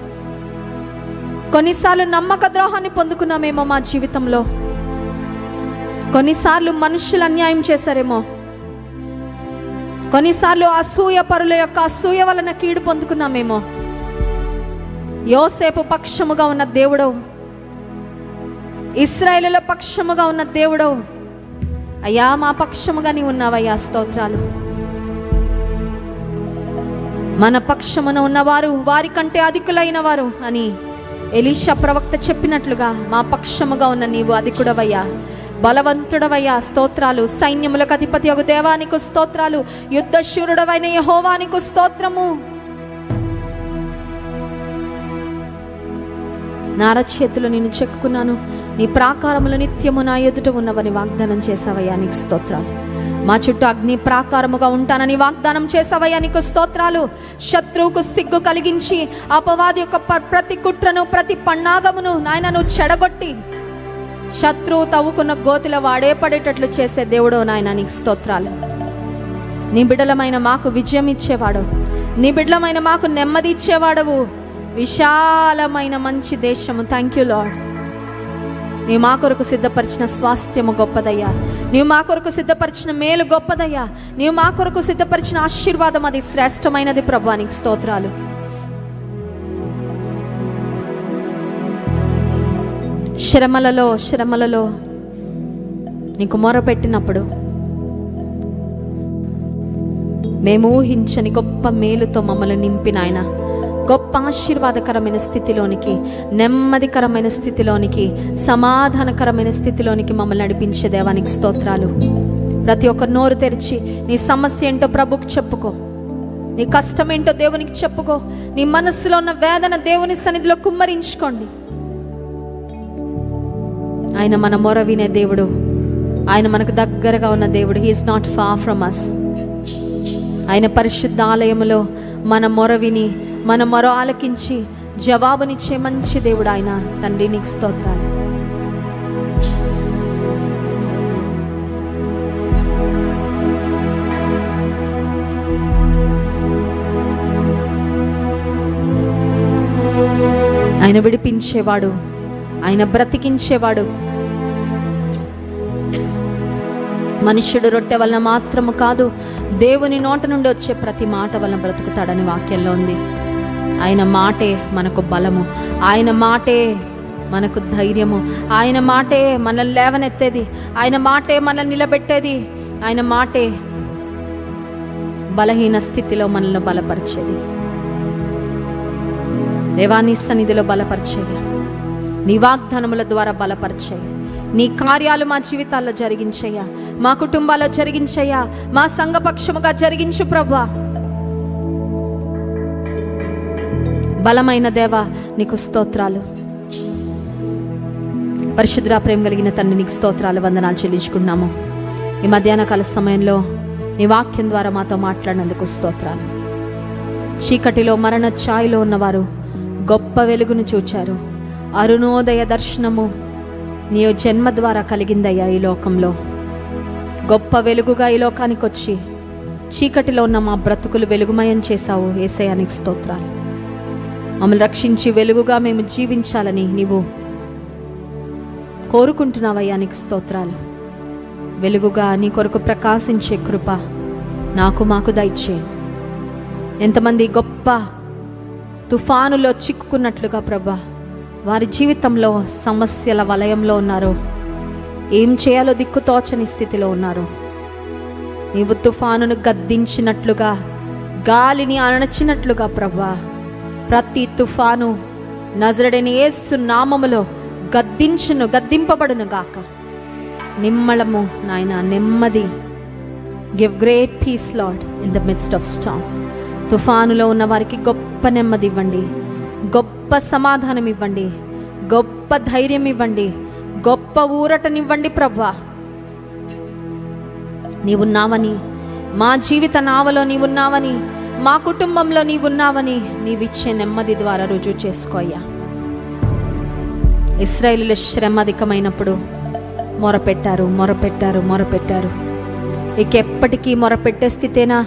కొన్నిసార్లు నమ్మక ద్రోహాన్ని పొందుకున్నామేమో మా జీవితంలో, కొన్నిసార్లు మనుషులు అన్యాయం చేశారేమో, కొన్నిసార్లు అసూయ పరుల యొక్క అసూయ వలన కీడు పొందుకున్నామేమో. యోసేపు పక్షముగా ఉన్న దేవుడవు, ఇశ్రాయేలుల పక్షముగా ఉన్న దేవుడవు అయ్యా, మా పక్షముగా నీ ఉన్నావయ్యా, స్తోత్రాలు. మన పక్షమున ఉన్నవారు వారి కంటే అధికులైన వారు అని ఎలీషా ప్రవక్త చెప్పినట్లుగా మా పక్షముగా ఉన్న నీవు అధికుడవయ్యా, బలవంతుడవయ్యా, స్తోత్రాలు. సైన్యములకు అధిపతి ఒక దేవానికి స్తోత్రాలు. యుద్ధశూరుడవైన యెహోవానికి స్తోత్రము. నా అరచేతులు నేను చెక్కున్నాను, నీ ప్రాకారములు నిత్యము నా ఎదుట ఉన్నవని వాగ్దానం చేసావయ్యా, నీకు స్తోత్రాలు. మా చుట్టూ అగ్ని ప్రాకారముగా ఉంటానని వాగ్దానం చేసావయ్యా, నీకు స్తోత్రాలు. శత్రువుకు సిగ్గు కలిగించి అపవాది యొక్క ప్రతి కుట్రను, ప్రతి పన్నాగమును నాయన నువ్వు చెడగొట్టి శత్రువు తవ్వుకున్న గోతిలో వాడే పడేటట్లు చేసే దేవుడో నాయన నీకు స్తోత్రాలు. నీ బిడ్డలమైన మాకు విజయం ఇచ్చేవాడు, నీ బిడ్డలమైన మాకు నెమ్మది ఇచ్చేవాడవు. విశాలమైన మంచి దేశము. Thank you lord. నీవు మా కొరకు సిద్ధపరిచిన స్వాస్థ్యము గొప్పదయ్యా. నీవు మా కొరకు సిద్ధపరిచిన మేలు గొప్పదయ్యా. నీవు మా కొరకు సిద్ధపరిచిన ఆశీర్వాదం అది శ్రేష్టమైనది ప్రభువా, నీకు స్తోత్రాలు. శ్రమలలో నీకు మొరపెట్టినప్పుడు మేము ఊహించని గొప్ప మేలుతో మమ్మల్ని నింపిన ఆయన, గొప్ప ఆశీర్వాదకరమైన స్థితిలోనికి, నెమ్మదికరమైన స్థితిలోనికి, సమాధానకరమైన స్థితిలోనికి మమ్మల్ని నడిపించే దేవానికి స్తోత్రాలు. ప్రతి ఒక్కరు నోరు తెరిచి నీ సమస్య ఏంటో ప్రభుకి చెప్పుకో, నీ కష్టం ఏంటో దేవునికి చెప్పుకో, నీ మనస్సులో ఉన్న వేదన దేవుని సన్నిధిలో కుమ్మరించుకోండి. ఆయన మన మొర వినే దేవుడు, ఆయన మనకు దగ్గరగా ఉన్న దేవుడు. He is not far from us. ఆయన పరిశుద్ధ ఆలయములో మన మొర విని, మన మొర ఆలకించి జవాబునిచ్చే మంచి దేవుడు ఆయన. తండ్రి నీకు స్తోత్రాలు. ఆయన విడిపించేవాడు, ఆయన బ్రతికించేవాడు. మనుష్యుడు రొట్టె వలన మాత్రము కాదు, దేవుని నోట నుండి వచ్చే ప్రతి మాట వలన బ్రతుకుతాడని వాక్యంలో ఉంది. ఆయన మాటే మనకు బలము, ఆయన మాటే మనకు ధైర్యము, ఆయన మాటే మనల్ని లేవనెత్తేది, ఆయన మాటే మనల్ని నిలబెట్టేది, ఆయన మాటే బలహీన స్థితిలో మనల్ని బలపరిచేది. దేవాని సన్నిధిలో బలపరిచేది, నీ వాగ్దానముల ద్వారా బలపరిచేయి. నీ కార్యాలు మా జీవితాల్లో జరిగించయ్యా, మా కుటుంబాల్లో జరిగించయ్యా, మా సంఘపక్షముగా జరిగించు ప్రభువా. బలమైన దేవా నీకు స్తోత్రాలు. పరిశుద్ధ ప్రేమ కలిగిన తండ్రి నీకు స్తోత్రాలు, వందనాలు చెల్లించుకున్నాము. ఈ మధ్యాహ్న కాల సమయంలో నీ వాక్యం ద్వారా మాతో మాట్లాడినందుకు స్తోత్రాలు. చీకటిలో మరణ ఛాయలో ఉన్నవారు గొప్ప వెలుగును చూచారు. అరుణోదయ దర్శనము నీ జన్మ ద్వారా కలిగిందయ్యా. ఈ లోకంలో గొప్ప వెలుగుగా ఈ లోకానికి వచ్చి చీకటిలో ఉన్న మా బ్రతుకులు వెలుగుమయం చేశావు. యేసయ్యా నీకు స్తోత్రాలు. మమ్మల్ని రక్షించి వెలుగుగా మేము జీవించాలని నీవు కోరుకుంటున్నావయ్యా, నీకు స్తోత్రాలు. వెలుగుగా నీ కొరకు ప్రకాశించే కృప మాకు దయచేయి. ఎంతమంది గొప్ప తుఫానులో చిక్కుకున్నట్లుగా ప్రభా వారి జీవితంలో సమస్యల వలయంలో ఉన్నారు, ఏం చేయాలో దిక్కుతోచని స్థితిలో ఉన్నారు. నీవు తుఫానును గద్దించినట్లుగా, గాలిని అణచినట్లుగా ప్రభా ప్రతి తుఫాను నజరుడైన యేసు నామములో గద్దింపబడును గాక. నిమ్మళము నాయన, నెమ్మది. Give great peace Lord in the midst of storm. తుఫానులో ఉన్న వారికి గొప్ప నెమ్మది ఇవ్వండి, గొప్ప సమాధానం ఇవ్వండి, గొప్ప ధైర్యం ఇవ్వండి, గొప్ప ఊరటనివ్వండి ప్రభువా. నీవున్నావని, మా జీవిత నావలో నీవున్నావని, మా కుటుంబంలో నీవున్నావని నీవిచ్చే నెమ్మది ద్వారా రుజువు చేసుకోయ్యా. ఇశ్రాయేలీయుల శ్రమ అధికమైనప్పుడు మొరపెట్టారు. ఇక ఎప్పటికీ మొరపెట్టే స్థితేనా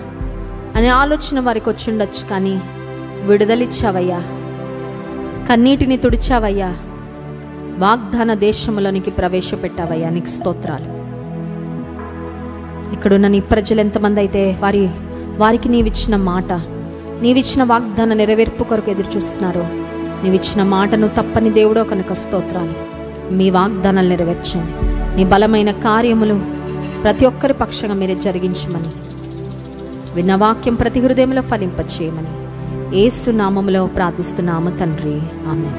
అనే ఆలోచన వారికి వచ్చి ఉండొచ్చు, కానీ విడుదలిచ్చావయ్యా, కన్నీటిని తుడిచావయ్యా, వాగ్దాన దేశంలోనికి ప్రవేశపెట్టావయ్యా, నీకు స్తోత్రాలు. ఇక్కడున్న నీ ప్రజలు ఎంతమంది అయితే వారికి నీవిచ్చిన మాట, నీవిచ్చిన వాగ్దాన నెరవేర్పు కొరకు ఎదురు చూస్తున్నారు, నీవిచ్చిన మాటను తప్పని దేవుడో కనుక స్తోత్రాలు. మీ వాగ్దానాలు నెరవేర్చండి. నీ బలమైన కార్యములు ప్రతి ఒక్కరి పక్షంగా మీరే జరిగించమని, విన్న వాక్యం ప్రతి హృదయంలో ఫలింపచేయమని యేసు నామములో ప్రార్థిస్తున్నాము తండ్రి, ఆమేన్.